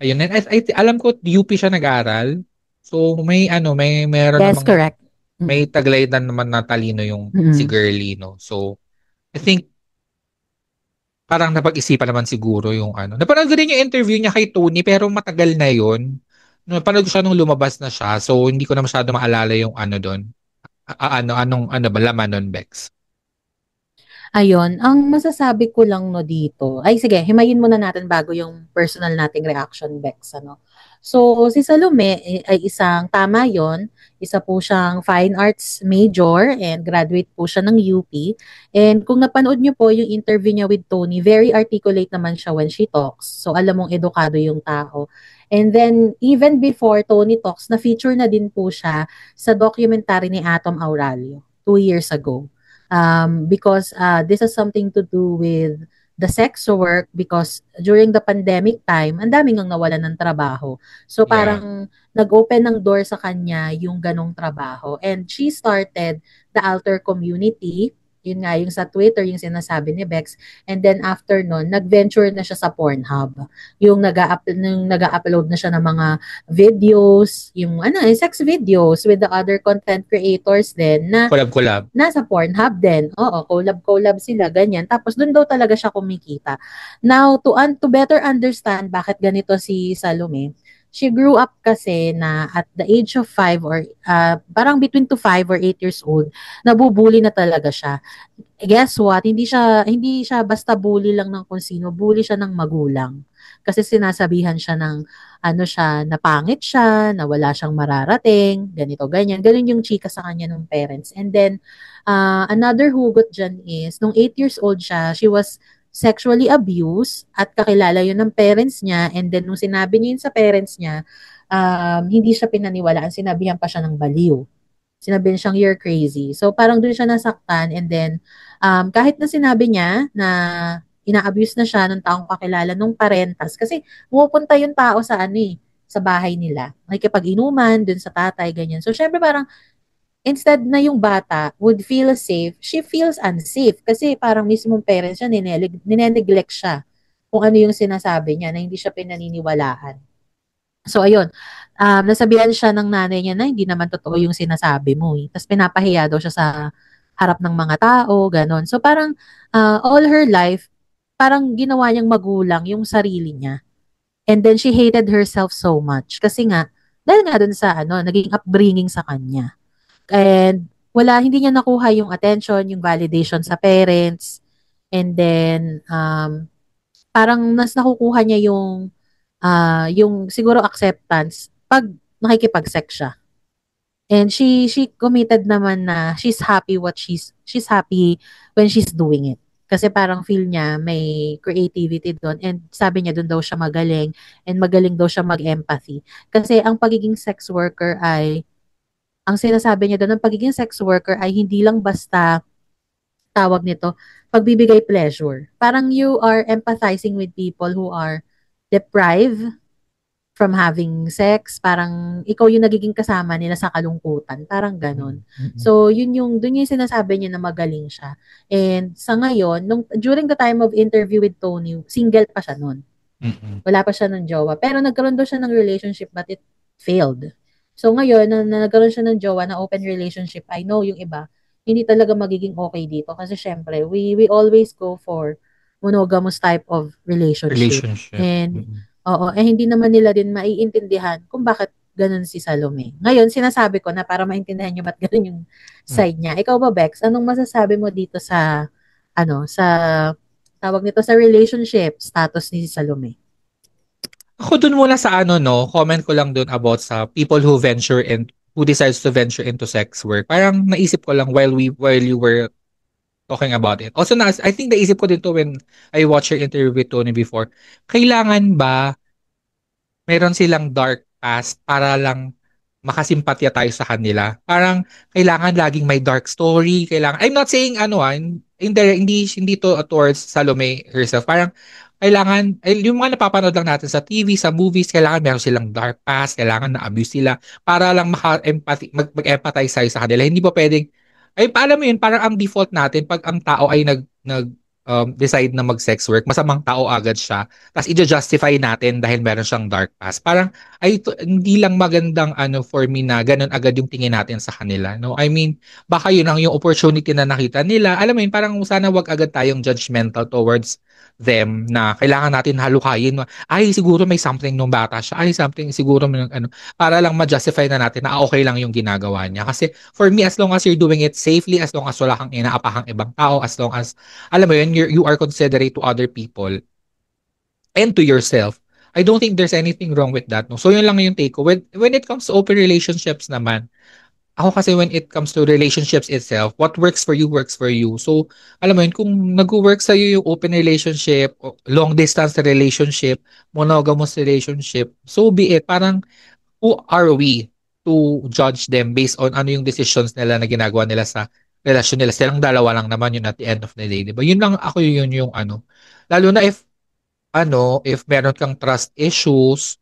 ayun. And alam ko, UP siya nag-aral. So, may ano, meron Yes, namang, correct. may taglay na naman na talino yung si Girlie, no? So, I think, parang napag-isipan naman siguro yung ano. Napanood ko din yung interview niya kay Tony, pero matagal na yun. Napanood ko siya nung lumabas na siya. So, hindi ko na masyado maalala yung ano doon. Ano ba, laman nun, Bex? Ayun, ang masasabi ko lang no dito, ay sige, himayin muna natin bago yung personal nating reaction, Bex, ano. So, si Salome ay isang, tama yon, isa po siyang fine arts major and graduate po siya ng UP. And kung napanood niyo po yung interview niya with Tony, very articulate naman siya when she talks. So, alam mong edukado yung tao. And then, even before Tony talks, na-feature na din po siya sa documentary ni Atom Aurelio 2 years ago. Because this has something to do with the sex work because during the pandemic time, ang daming ang nawalan ng trabaho. So parang nag-open ng door sa kanya yung ganong trabaho. And she started the alter community. Yun nga, yung sa Twitter, yung sinasabi ni Bex. And then after nun, nag-venture na siya sa Pornhub. Yung nag-upload na siya ng mga videos, yung sex videos with the other content creators din na Collab. nasa Pornhub din. Oo, collab sila, ganyan. Tapos doon daw talaga siya kumikita. Now, to better understand bakit ganito si Salome, she grew up kasi na at the age of 5 or parang between to 5 or 8 years old, nabubuli na talaga siya. Guess what? Hindi siya basta bully lang ng kung sino, bully siya ng magulang. Kasi sinasabihan siya ng na pangit siya, na wala siyang mararating, ganito, ganyan. Ganun yung chika sa kanya ng parents. And then, another hugot dyan is, nung 8 years old siya, she was sexually abused at kakilala yun ng parents niya. And then, nung sinabi niya yun sa parents niya, hindi siya pinaniwalaan, sinabihan pa siya ng baliw. Sinabihan siyang, "You're crazy." So, parang doon siya nasaktan. And then, kahit na sinabi niya na ina-abuse na siya ng taong kakilala nung parentas. Kasi pumupunta yung tao sa sa bahay nila. Nakikipag-inuman dun sa tatay, ganyan. So, syempre parang instead na yung bata would feel safe, she feels unsafe kasi parang mismong parents niya, nineneglect siya kung ano yung sinasabi niya na hindi siya pinaniniwalaan. So, ayun, nasabihan siya ng nanay niya na hindi naman totoo yung sinasabi mo. Eh. Tapos pinapahiya daw siya sa harap ng mga tao, ganon. So, parang all her life, parang ginawa niyang magulang yung sarili niya. And then she hated herself so much kasi nga, dahil nga dun sa naging upbringing sa kanya. And hindi niya nakuha yung attention, yung validation sa parents. And then, parang nakukuha niya yung siguro acceptance pag nakikipag-sex siya. And she committed naman na she's happy when she's doing it. Kasi parang feel niya may creativity doon and sabi niya doon daw siya magaling and magaling daw siya mag-empathy. Kasi ang pagiging sex worker ang sinasabi niya doon, ang pagiging sex worker ay hindi lang basta tawag nito, pagbibigay pleasure. Parang you are empathizing with people who are deprived from having sex, parang ikaw yung nagiging kasama nila sa kalungkutan, parang ganon. So, dun yung sinasabi niya na magaling siya. And sa ngayon, during the time of interview with Tony, single pa siya nun. Wala pa siya ng jowa. Pero nagkaroon daw siya ng relationship but it failed. So ngayon, na nagkaroon siya ng jowa na open relationship, I know yung iba, hindi talaga magiging okay dito. Kasi syempre, we always go for monogamous type of relationship. And hindi naman nila din maiintindihan kung bakit ganun si Salome. Ngayon, sinasabi ko na para maintindihan nyo ba't ganun yung side niya. Ikaw ba, Bex? Anong masasabi mo dito sa tawag nito sa relationship status ni Salome? Ako dun muna sa comment ko lang dun about sa people who decides to venture into sex work. Parang naisip ko lang while you were talking about it. Also, I think naisip ko din to when I watched your interview with Tony before. Kailangan ba meron silang dark past para lang makasimpatya tayo sa kanila? Parang kailangan laging may dark story. I'm not saying hindi to towards Salome herself. Parang kailangan, yung mga napapanood lang natin sa TV, sa movies, kailangan meron silang dark past, kailangan na-abuse sila para lang mag-empathize tayo sa kanila. Hindi pa pwedeng, alam mo yun, parang ang default natin, pag ang tao ay decide na mag-sex work, masamang tao agad siya, tapos i-justify natin dahil meron siyang dark past. Parang, hindi lang magandang for me na ganun agad yung tingin natin sa kanila. No? I mean, baka yun ang yung opportunity na nakita nila. Alam mo yun, parang sana wag agad tayong judgmental towards them na kailangan natin halukayin. Ay, siguro may something nung bata siya. Ay, something, siguro may para lang ma-justify na natin na okay lang yung ginagawa niya. Kasi for me, as long as you're doing it safely, as long as wala kang inaapahang ibang tao, as long as, alam mo yun, you are considerate to other people and to yourself, I don't think there's anything wrong with that. No? So yun lang yung take ko. When it comes to open relationships naman, ako kasi when it comes to relationships itself, what works for you, works for you. So, alam mo yun, kung nag-work sa'yo yung open relationship, long distance relationship, monogamous relationship, so be it. Parang, who are we to judge them based on ano yung decisions nila na ginagawa nila sa relasyon nila? Silang dalawa lang naman yun at the end of the day, di ba? Yun lang ako yun yung Lalo na if meron kang trust issues,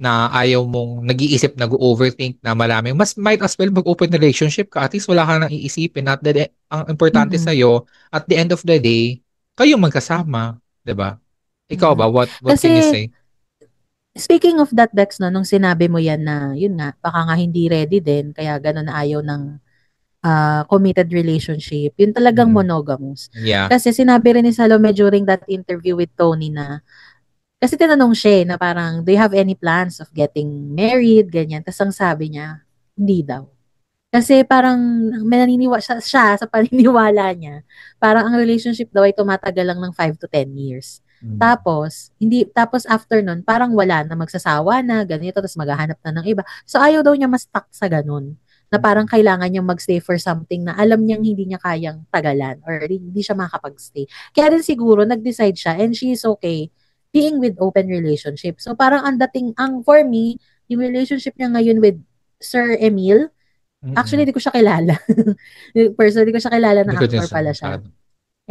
na ayaw mong nag-iisip, nag-overthink na marami, mas might as well mag-open relationship ka. At least wala kang nang iisipin. At ang importante sa'yo, at the end of the day, kayo magkasama. Diba? Ikaw ba? What can you say? Speaking of that, Dex, nung sinabi mo yan na, yun nga, baka nga hindi ready din, kaya gano'n na ayaw ng committed relationship. Yun talagang monogamous. Yeah. Kasi sinabi rin ni Salome during that interview with Tony na, kasi tinanong siya na parang, do you have any plans of getting married? Ganyan. Tapos ang sabi niya, hindi daw. Kasi parang maniniwala siya sa paniniwala niya. Parang ang relationship daw ay tumatagal lang ng 5 to 10 years. Tapos after nun, parang wala na, magsasawa na, ganito, tapos maghahanap na ng iba. So ayaw daw niya ma-stuck sa ganun. Na parang kailangan niyang magstay for something na alam niyang hindi niya kayang tagalan or hindi siya makakapag-stay. Kaya din siguro nag-decide siya and she is okay being with open relationship. So parang for me, yung relationship niya ngayon with Sir Emil, actually di ko siya kilala. Personally, di ko siya kilala na actor pala siya.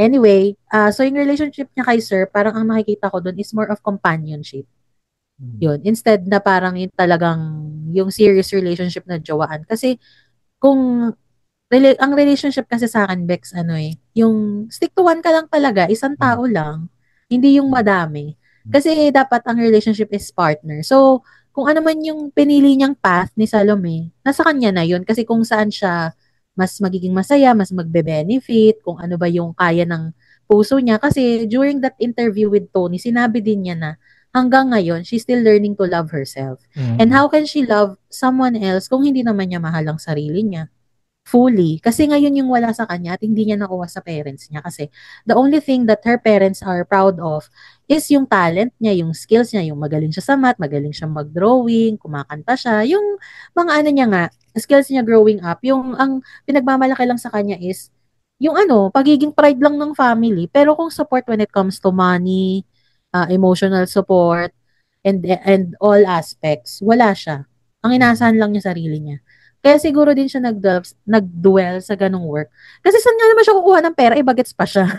Anyway, so yung relationship niya kay Sir, parang ang nakikita ko doon is more of companionship. Yun. Instead na parang yung talagang yung serious relationship na jowaan. Kasi kung ang relationship kasi sa akin, Bex, yung stick to one ka lang talaga, isang tao lang, hindi yung madami. Kasi dapat ang relationship is partner. So, kung ano man yung pinili niyang path ni Salome, nasa kanya na yun. Kasi kung saan siya mas magiging masaya, mas magbe-benefit, kung ano ba yung kaya ng puso niya. Kasi during that interview with Tony, sinabi din niya na hanggang ngayon, she's still learning to love herself. And how can she love someone else kung hindi naman niya mahal ang sarili niya? Fully. Kasi ngayon yung wala sa kanya at hindi niya nakuha sa parents niya. Kasi the only thing that her parents are proud of is yung talent niya, yung skills niya, yung magaling siya sa math, magaling siya mag-drawing, kumakanta siya, yung mga ano niya nga, skills niya growing up, yung ang pinagmamalaki lang sa kanya is yung pagiging pride lang ng family. Pero kung support when it comes to money, emotional support, and all aspects, wala siya. Ang inaasahan lang niya sarili niya. Kaya siguro din siya nag-dwell sa ganung work. Kasi saan nga naman siya kukuha ng pera, bagets pa siya.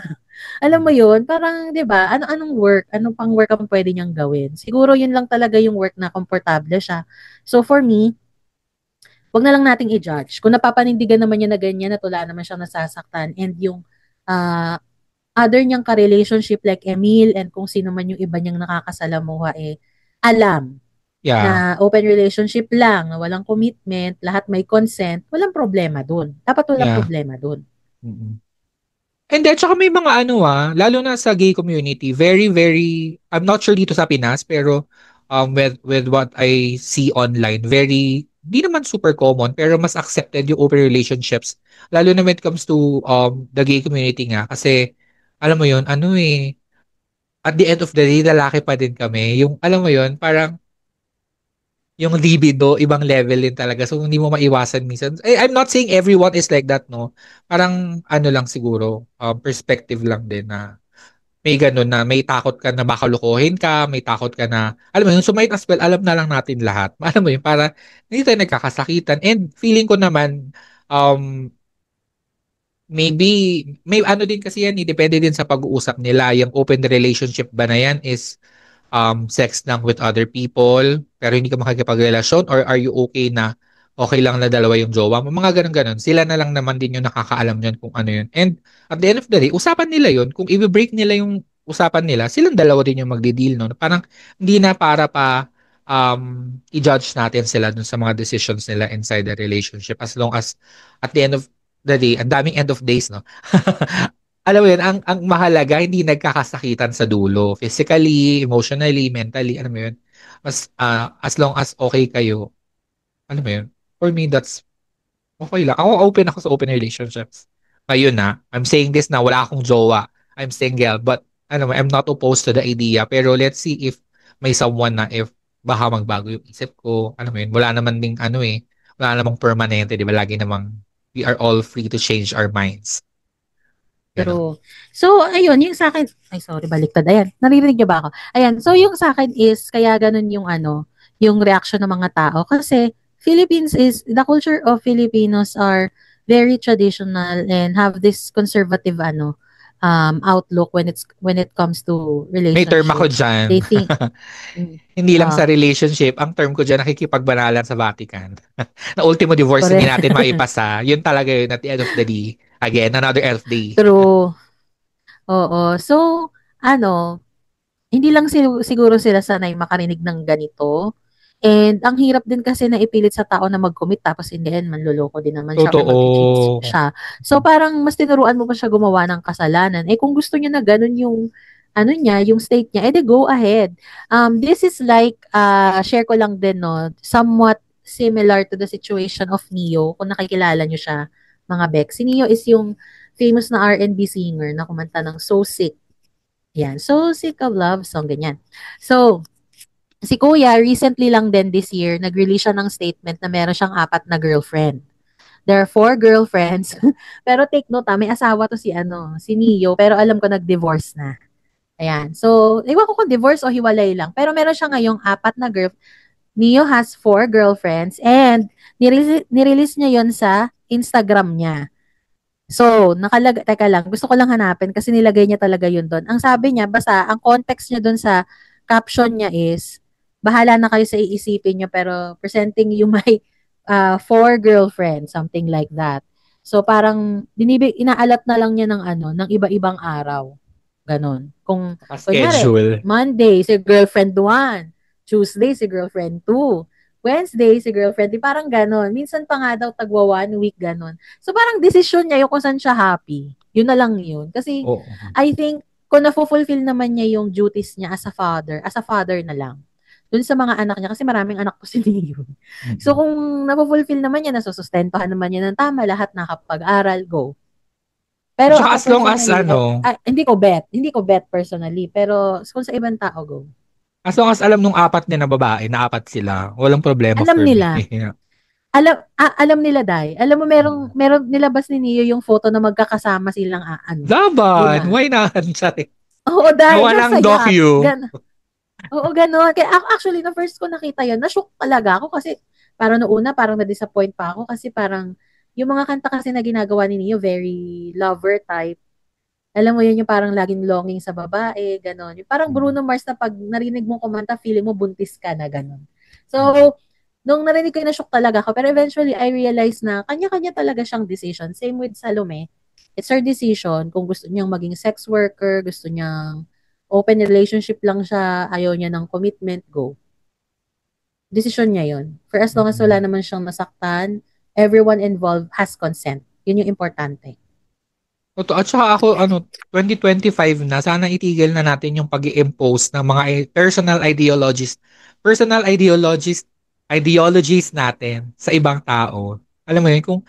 Alam mo yun, parang, di ba, anong work, anong pang work ang pwede niyang gawin. Siguro yun lang talaga yung work na komportable siya. So for me, wag na lang nating i-judge. Kung napapanindigan naman niya na ganyan, at wala naman siyang nasasaktan, and yung other niyang ka-relationship like Emil and kung sino man yung iba niyang nakakasalamuha, alam na open relationship lang, na walang commitment, lahat may consent, walang problema dun. Dapat walang problema dun. And then, tsaka may mga lalo na sa gay community, very, very, I'm not sure dito sa Pinas, pero with what I see online, very, di naman super common, pero mas accepted yung open relationships. Lalo na when it comes to the gay community nga. Kasi, alam mo yun, at the end of the day, lalaki pa din kami. Yung, alam mo yun, parang, yung libido, ibang level din talaga. So, hindi mo maiwasan minsan. I'm not saying everyone is like that, no? Parang, lang siguro, perspective lang din na may ganun na may takot ka na baka lukuhin ka, may takot ka na, alam mo yun, so might as well, alam na lang natin lahat. Alam mo yun, para hindi tayo nagkakasakitan. And feeling ko naman, maybe, may din kasi yan, depende din sa pag-uusap nila. Yung open relationship ba na yan is sex lang with other people, pero hindi ka makikipagrelasyon, or are you okay na okay lang na dalawa yung jowa mo? Mga ganun-ganun. Sila na lang naman din yung nakakaalam yun kung ano yun. And at the end of the day, usapan nila yun. Kung i-break nila yung usapan nila, silang dalawa din yung magdi-deal, no? Parang hindi na para pa i-judge natin sila dun sa mga decisions nila inside the relationship, as long as at the end of the day, ang daming end of days, no? Alam mo yun, ang mahalaga, hindi nagkakasakitan sa dulo. Physically, emotionally, mentally, alam mo yun. As long as okay kayo, alam mo yun. For me, that's okay lang. Ako open ako sa open relationships. Ngayon I'm saying this na wala akong jowa. I'm single, but I'm not opposed to the idea. Pero let's see if may someone na if baka magbago yung isip ko. Alam mo yun, wala naman ding wala namang permanente, di ba? Lagi namang we are all free to change our minds. Pero, so, ayun, yung sa akin, ay sorry, baliktad, ayan, naririnig niyo ba ako? Ayan, so yung sa akin is, kaya ganun yung yung reaction ng mga tao, kasi the culture of Filipinos are very traditional and have this conservative, outlook when it comes to relationship. May term ako dyan. They think, hindi lang sa relationship, ang term ko dyan, nakikipagbanalan sa Vatican. Na ultimo divorce, hindi natin maipasa. Yun talaga yun, at the end of the day. Again, another end of the day. True. Oo. So, hindi lang siguro sila sanay makarinig ng ganito. And ang hirap din kasi na ipilit sa tao na mag-commit tapos in the end, manloloko din naman siya or mag-cheat siya. So, parang mas tinuruan mo pa siya gumawa ng kasalanan. Kung gusto niya na ganun yung yung state niya, edi go ahead. This is like, share ko lang din, no, somewhat similar to the situation of Neo, kung nakikilala niyo siya, mga Bex. Si Neo is yung famous na R&B singer na kumanta ng So Sick. Yan. So Sick of Love song, ganyan. So, si Kuya, recently lang din this year, nag-release siya ng statement na meron siyang 4 na girlfriend. There are 4 girlfriends. Pero take note, may asawa to si Neo, pero alam ko nag-divorce na. Ayan. So, iwan ko kung divorce o hiwalay lang. Pero meron siya ngayong 4 na Neo has 4 girlfriends and nirelease niya yon sa Instagram niya. So, teka lang, gusto ko lang hanapin kasi nilagay niya talaga yun doon. Ang sabi niya, basta, ang context niya doon sa caption niya is, bahala na kayo sa iisipin niyo, pero presenting you my four girlfriends, something like that. So, parang, inaalat na lang niya ng iba-ibang araw. Ganon. Kung, kunyari, Schedule. Monday, si girlfriend 1. Tuesday, si girlfriend 2. Wednesday, si girlfriend 3. Parang ganon. Minsan pa nga daw tagwa 1 week, ganon. So, parang desisyon niya yung kung saan siya happy. Yun na lang yun. Kasi, Oo. I think, kung na-fulfill naman niya yung duties niya as a father na lang. Dun sa mga anak niya, kasi maraming anak po si Neo. So, kung na-fulfill naman niya, nasusustentuhan naman niya ng tama, lahat nakapag-aral, go. Pero Tsaka ako as long as personally, hindi ko bet personally, pero kung sa ibang tao, go. as long as alam nung apat na babae, na apat sila, walang problema Alam for nila. me. Alam nila, Day. Alam mo, meron nilabas ni Neo yung photo na magkakasama silang Laban! Luna. Why not? Sorry. Oo, Day. Gawa ng nasa docu. Oo, gano'n. Kaya actually, na first ko nakita yun, na-shock talaga ako kasi parang noong una, parang na-disappoint pa ako kasi parang yung mga kanta kasi na ginagawa ni Neo, very lover type. Alam mo yun, yung parang laging longing sa babae, gano'n. Yung parang Bruno Mars na pag narinig mong kumanta, feeling mo buntis ka na gano'n. So, nung narinig ko yun, na-shock talaga ako. Pero eventually, I realized na kanya-kanya talaga siyang decision. Same with Salome. It's her decision kung gusto niyang maging sex worker, gusto niyang open relationship lang siya, ayaw niya ng commitment, go. Decision niya yun. For as long as wala naman siyang nasaktan, everyone involved has consent. Yun yung importante. Totoo. At saka ako, 2025 na, sana itigil na natin yung pag-i-impose ng mga personal ideologies natin sa ibang tao. Alam mo yun, kung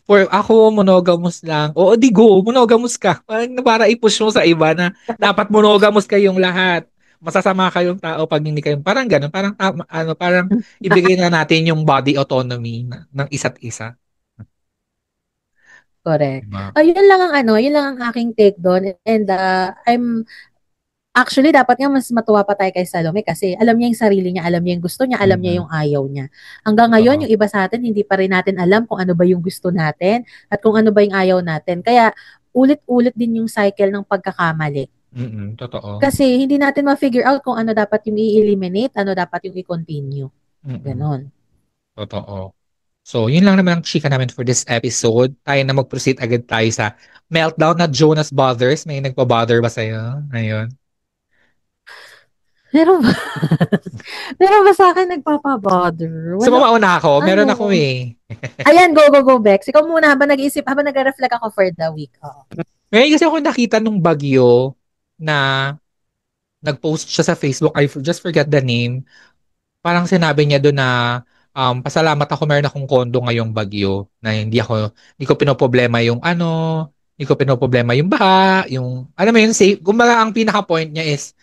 for ako, monogamous lang. Oo, di go, monogamous ka. Para i-push mo sa iba na dapat monogamous kayong lahat. Masasama kayong tao pag hindi kayo. Parang ganun. Parang, parang ibigay na natin yung body autonomy ng isa't isa. Correct. Diba? Yun lang ang aking take doon. And actually, dapat nga mas matuwa pa tayo kay Salome kasi alam niya yung sarili niya, alam niya yung gusto niya, alam niya yung ayaw niya. Hanggang ngayon, yung iba sa atin, hindi pa rin natin alam kung ano ba yung gusto natin at kung ano ba yung ayaw natin. Kaya, ulit-ulit din yung cycle ng pagkakamali. Totoo. Kasi hindi natin ma-figure out kung ano dapat yung i-eliminate, ano dapat yung i-continue. Ganon. Totoo. So, yun lang naman ang chika namin for this episode. Tayo na mag-proceed agad tayo sa meltdown na Jonas Brothers. May nagpa-bother ba sa'yo? Ayun. Meron ba? Meron ba sa akin nagpapabother? So, mauna ako. Meron ako eh. Ayan, go, Bex. Ikaw muna habang nag-reflect ako for the week. May kasi ako nakita nung bagyo na nag-post siya sa Facebook. I just forget the name. Parang sinabi niya doon na pasalamat ako meron akong kondo ngayong bagyo na hindi ko pinoproblema yung hindi ko pinoproblema yung baha, yung alam mo yun, safe. Kumbaga ang pinaka-point niya is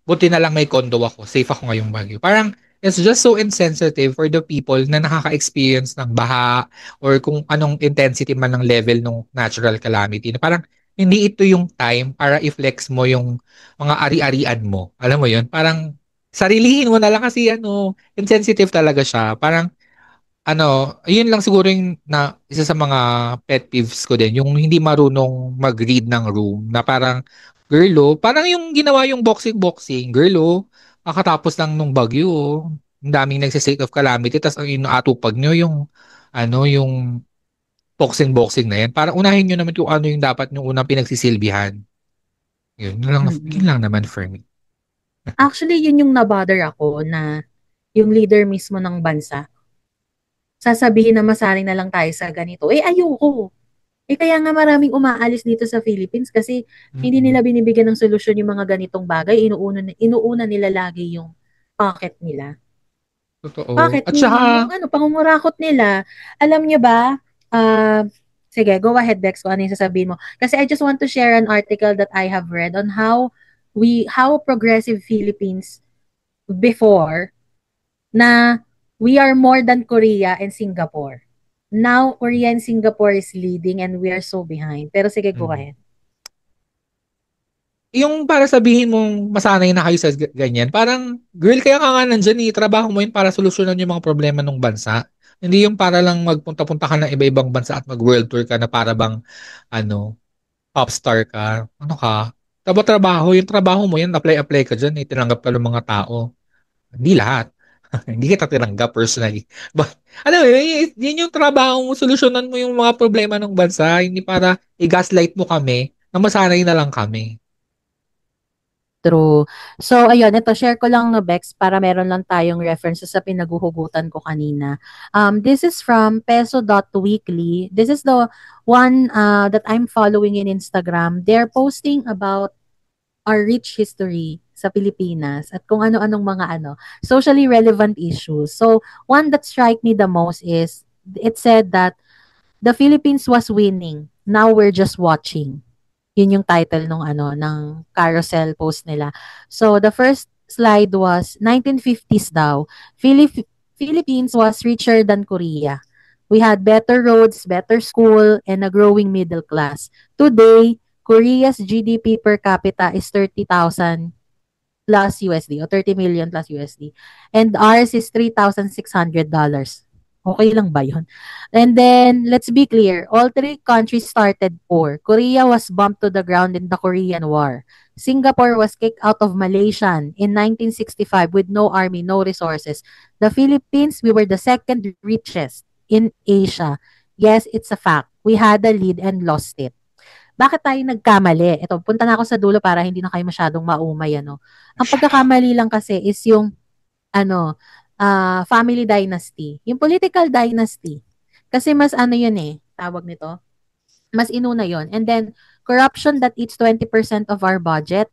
buti na lang may kondo ako. Safe ako ngayong bagyo. Parang it's just so insensitive for the people na nakaka-experience ng baha or kung anong intensity man ng level ng natural calamity. Na parang hindi ito yung time para i-flex mo yung mga ari-arian mo. Alam mo yun? Parang sarilihin mo na lang kasi insensitive talaga siya. Parang yun lang siguro yung isa sa mga pet peeves ko din, yung hindi marunong mag-read ng room na parang, girl, parang yung ginawa yung boxing, girl, kakatapos lang nung bagyo, ang daming nagsistate of calamity, tas ang inaatupag nyo yung boxing na yan. Parang unahin nyo naman kung ano yung dapat nyo unang pinagsisilbihan. Yun lang naman for me. Actually, yun yung nabother ako na yung leader mismo ng bansa sasabihin na masaring na lang tayo sa ganito. Ayoko. Kaya nga maraming umaalis dito sa Philippines kasi hindi nila binibigyan ng solusyon yung mga ganitong bagay. Inuuna nila lagi yung pocket nila. Totoo. Bakit? At saka, Yung pangungurakot nila. Alam niyo ba, sige, go ahead, Bex, kung ano yung sasabihin mo. Kasi I just want to share an article that I have read on how progressive Philippines before na we are more than Korea and Singapore. Now, Korea and Singapore is leading and we are so behind. Pero sige, go ahead. Yung para sabihin mong masanay na kayo sa ganyan, parang, girl, kaya ka nga nandyan trabaho mo yun para solusyonan yung mga problema ng bansa. Hindi yung para lang magpunta-punta ka ng iba-ibang bansa at mag-world tour ka na para bang, ano, popstar ka. Ano ka? Trabaho, yung trabaho mo yan, apply-apply ka dyan, tinanggap ka ng mga tao. Hindi lahat. Hindi kita tinanggap personally. But, ano, yun yung trabaho mo, solusyonan mo yung mga problema ng bansa, hindi para i-gaslight mo kami na masanay na lang kami. True. So, ayun, ito, share ko lang no, Bex, para meron lang tayong references sa pinaghuhugutan ko kanina. This is from peso.weekly. This is the one that I'm following in Instagram. They're posting about our rich history sa Pilipinas at kung ano-anong mga socially relevant issues. So, one that strike me the most is, it said that the Philippines was winning. Now we're just watching. Yun yung title nung ng carousel post nila. So, the first slide was 1950s daw. Philippines was richer than Korea. We had better roads, better school, and a growing middle class. Today, Korea's GDP per capita is 30,000 plus USD or 30 million plus USD. And ours is $3,600. Okay lang ba yun? And then, let's be clear, all three countries started poor. Korea was bumped to the ground in the Korean War. Singapore was kicked out of Malaysia in 1965 with no army, no resources. The Philippines, we were the second richest in Asia. Yes, it's a fact. We had the lead and lost it. Bakit tayo nagkamali? Ito, punta na ako sa dulo para hindi na kayo masyadong maumay, Ang pagkakamali lang kasi is yung, family dynasty. Yung political dynasty. Kasi mas yun tawag nito, mas inuna yun. And then, corruption that eats 20% of our budget.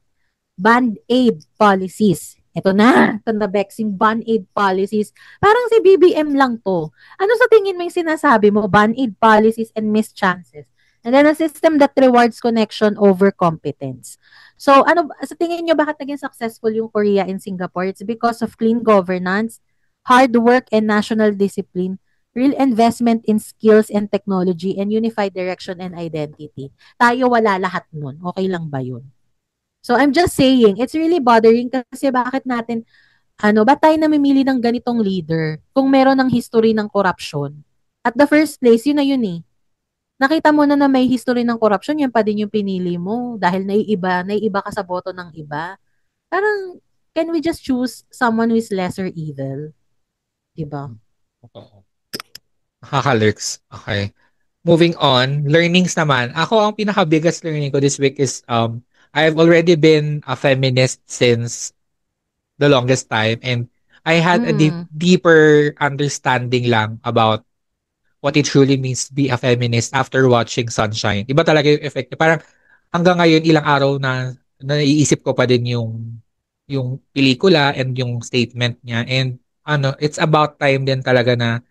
Band-aid policies. Ito na Bexing band-aid policies. Parang si BBM lang to. Ano sa tingin mo yung sinasabi mo? Band-aid policies and missed chances. And then a system that rewards connection over competence. So, sa tingin nyo, bakit naging successful yung Korea and Singapore? It's because of clean governance, hard work and national discipline, real investment in skills and technology, and unified direction and identity. Tayo wala lahat nun. Okay lang ba yun? So, I'm just saying, it's really bothering kasi bakit natin, ba't tayo namimili ng ganitong leader kung meron ng history ng corruption? At the first place, yun na yun eh. Nakita mo na may history ng corruption, yan pa din yung pinili mo dahil naiiba ka sa boto ng iba. Parang, can we just choose someone who is lesser evil? Diba? Oo. Nakaka-lurks. Okay. Moving on, learnings naman. Ako, ang pinaka-biggest learning ko this week is I've already been a feminist since the longest time, and I had a deeper understanding lang about what it truly means to be a feminist after watching Sunshine. Iba talaga yung effect niya. Parang hanggang ngayon, ilang araw na naiisip ko pa din yung pelikula and yung statement niya. And it's about time din talaga na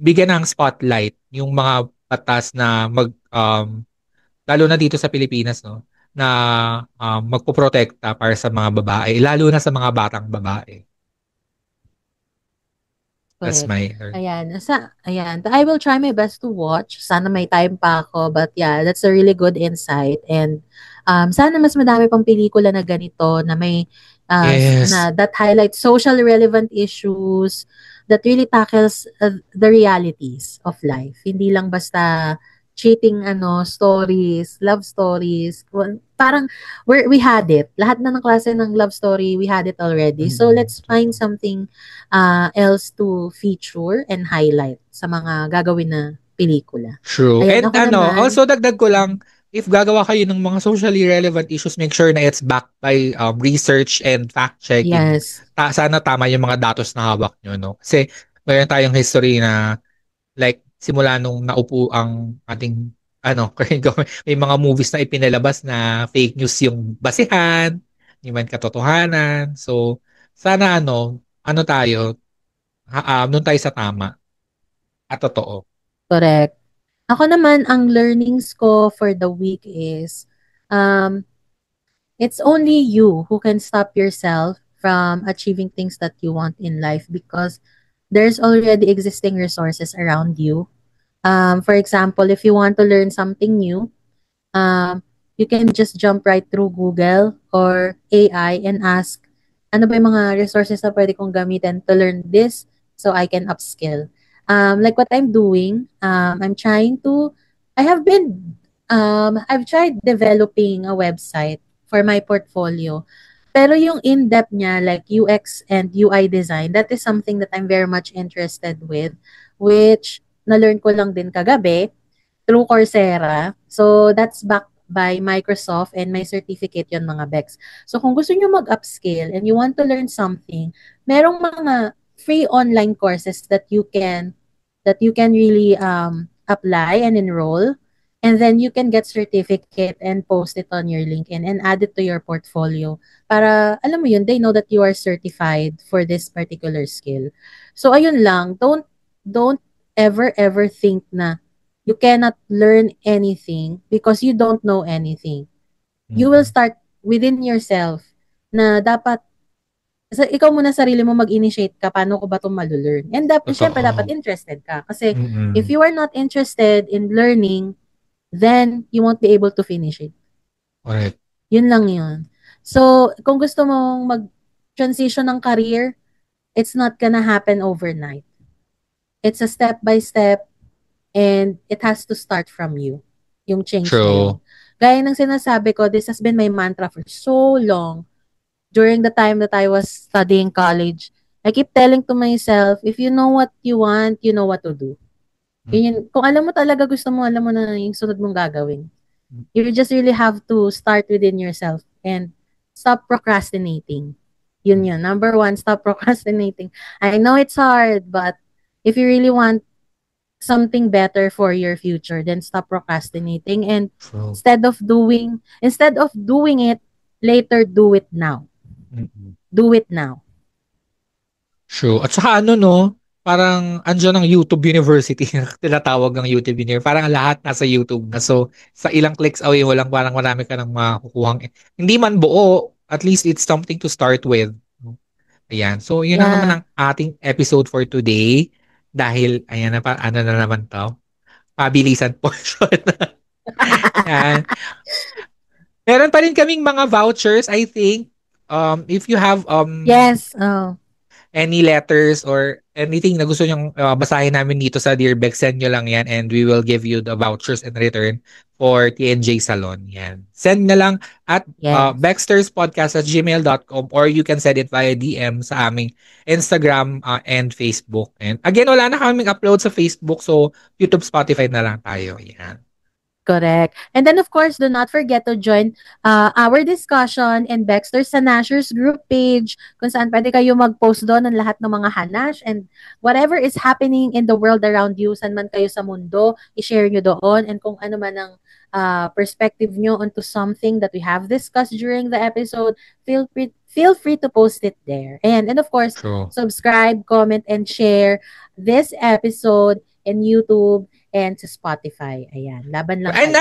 bigyan ng spotlight yung mga batas na lalo na dito sa Pilipinas, no, na magpoprotekta para sa mga babae, lalo na sa mga batang babae. That's Correct. my Ayan. I will try my best to watch. Sana may time pa ako. But yeah, that's a really good insight. And sana mas madami pang pelikula na ganito na may Yes. na that highlights social relevant issues that really tackles the realities of life. Hindi lang basta cheating stories, love stories. Parang we had it. Lahat na ng klase ng love story, we had it already. So let's find something else to feature and highlight sa mga gagawin na pelikula. True. Ayan, And ako naman, also dagdag ko lang, if gagawa kayo ng mga socially relevant issues, make sure na it's backed by research and fact-checking. yes, Sana tama yung mga datos na hawak nyo, no? Kasi mayroon tayong history na like simula nung naupo ang ating current government, may mga movies na ipinalabas na fake news yung basihan, hindi man katotohanan. So sana tayo, nung tayo sa tama at totoo. correct. Ako naman, ang learnings ko for the week is, it's only you who can stop yourself from achieving things that you want in life because there's already existing resources around you. For example, if you want to learn something new, you can just jump right through Google or AI and ask, ano ba yung mga resources na pwede kong gamitin to learn this so I can upskill. Like what I'm doing, I'm trying to, I've tried developing a website for my portfolio. Pero yung in-depth niya, like UX and UI design, that is something that I'm very much interested with, which na-learn ko lang din kagabi through Coursera. So, that's backed by Microsoft and may certificate yon mga Bex. So, kung gusto nyo mag-upskill and you want to learn something, merong mga free online courses that you can really apply and enroll. And then you can get certificate and post it on your LinkedIn and add it to your portfolio. Para, alam mo yun, they know that you are certified for this particular skill. So, ayun lang. Don't ever think na you cannot learn anything because you don't know anything. You will start within yourself na dapat ikaw muna sarili mo mag-initiate ka paano ko ba itong malulearn. And syempre dapat interested ka. Kasi if you are not interested in learning, then you won't be able to finish it. Alright. Yun lang yun. So, kung gusto mong mag-transition ng career, it's not gonna happen overnight. It's a step-by-step and it has to start from you. Yung change na yun. Gaya ng sinasabi ko, this has been my mantra for so long. During the time that I was studying college, I keep telling to myself, if you know what you want, you know what to do. Yun, kung alam mo talaga gusto mo, alam mo na yung sunod mong gagawin. You just really have to start within yourself and stop procrastinating. Yun. Number 1, stop procrastinating. I know it's hard, but if you really want something better for your future, then stop procrastinating and instead of doing it later, do it now. Do it now. True. At saka parang andyan ang YouTube University, tinatawag ng YouTube University. Parang lahat nasa YouTube na. So, sa ilang clicks away mo lang, parang marami ka nang makukuhang. Hindi man buo, at least it's something to start with. Ayan. So, yun na naman ang ating episode for today. Dahil, ayan na pa, ano na naman to? Pabilisan portion. Ayan. Meron pa rin kaming mga vouchers, I think. If you have yes, any letters or anything na gusto nyong basahin namin dito sa Dear Bex, send nyo lang yan and we will give you the vouchers in return for TNJ Salon. Yan. Send na lang at baxterspodcast@gmail.com or you can send it via DM sa aming Instagram and Facebook. And again, wala na kaming upload sa Facebook, so YouTube, Spotify na lang tayo. Yan. Correct. And then, of course, do not forget to join our discussion in Baxter's Hanashers group page kung saan pwede kayo mag-post doon ng lahat ng mga hanash and whatever is happening in the world around you, saan man kayo sa mundo, i-share nyo doon and kung ano man ang perspective nyo onto something that we have discussed during the episode, feel free to post it there. And of course, subscribe, comment, and share this episode in YouTube and sa Spotify. Ayan, laban lang. And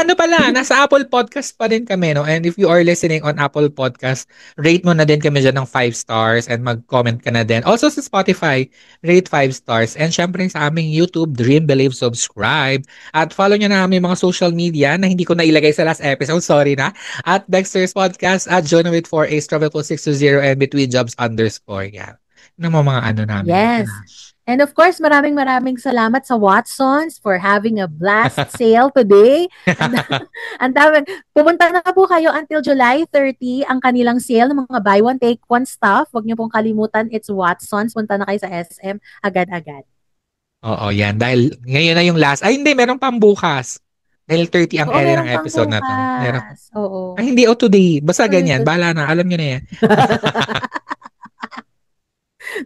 nasa Apple Podcast pa din kami, no? And if you are listening on Apple Podcast, rate mo na din kami dyan ng 5 stars and mag-comment ka na din. Also sa Spotify, rate 5 stars. And syempre sa aming YouTube, Dream, Believe, Subscribe. At follow nyo na aming mga social media na hindi ko na ilagay sa last episode. Sorry na. At Baxter's Podcast, at Jonah with 4A, Travel 620, and Between Jobs _. Yan. Yung mga namin. Yes. And of course, maraming salamat sa Watsons for having a blast sale today. And pumunta na po kayo until July 30 ang kanilang sale ng mga buy one take one stuff. Huwag niyo pong kalimutan, it's Watsons. Punta na kayo sa SM agad-agad. Oo, yan. Dahil ngayon na yung last. Ay, hindi. Meron pang bukas. Dahil 30 ang ere ng episode na to. Oo. Ay, hindi. Today. Basta ganyan. Bahala na. Alam nyo na yan.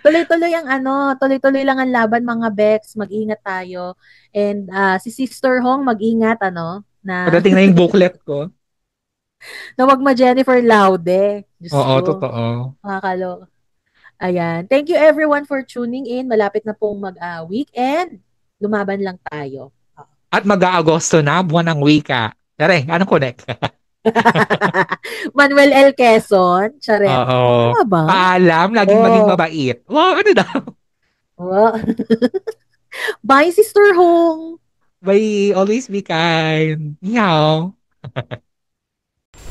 Tuloy-tuloy lang ang laban mga Bex, mag-ingat tayo. And si Sister Hong, mag-ingat na padating na yung booklet ko. Na wag ma-Jennifer Laude. Oo, totoo. Makakalo. Ayan. Thank you everyone for tuning in. Malapit na pong mag-weekend. Lumaban lang tayo. At mag-Agosto na, buwan ng wika. Tara, anong connect? Manuel L. Quezon. Charet. Oo. Paalam, laging maging mabait. Wow, ano daw? Wow. Bye, Sister Hong. Bye. Always be kind. Meow.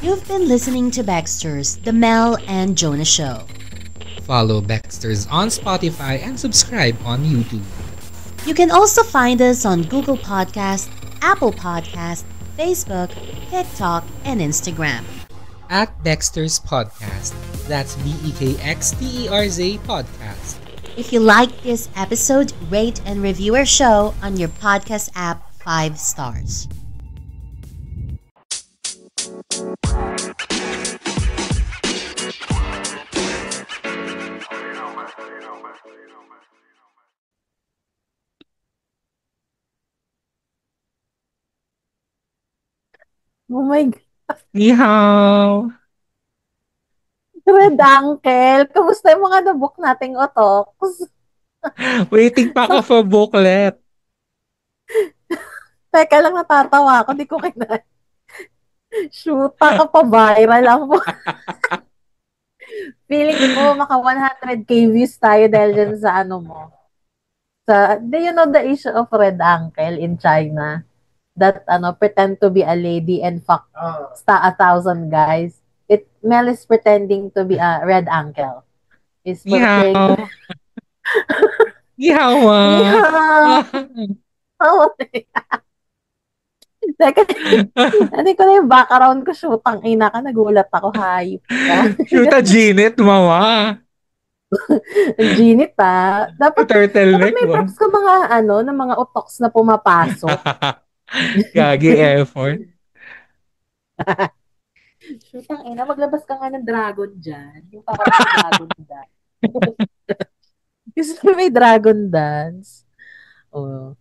You've been listening to Baxter's The Mel and Jonah Show. Follow Baxters on Spotify and subscribe on YouTube. You can also find us on Google Podcast, Apple Podcast, Facebook, TikTok, and Instagram. At Baxter's Podcast. That's BEKXTERZ Podcast. If you like this episode, rate and review our show on your podcast app 5 stars. Oh my God. Ni hao. Red Uncle, kamusta yung mga nabook nating otoks? Waiting pa ako for booklet. Teka lang, natatawa ako. Di ko kina... Shoota ka pa, viral ako. Feeling ko, maka 100k views tayo dahil dyan sa ano mo. Do you know the issue of Red Uncle in China? That pretend to be a lady and fuck 1,000 guys. Mel is pretending to be a Red Uncle. Is portraying Ni hao. Teka, ano ko na yung background ko, shootang ina ka, nagulat ako, hayop ka. Shoota Ginit, mama. Ginit dapat Turtleneck may mo. props ka mga ng mga otoks na pumapasok. Gagi effort. Shootang ina, maglabas ka nga ng dragon dyan. Yung parang may dragon dance. Gusto mo may dragon dance? Oh.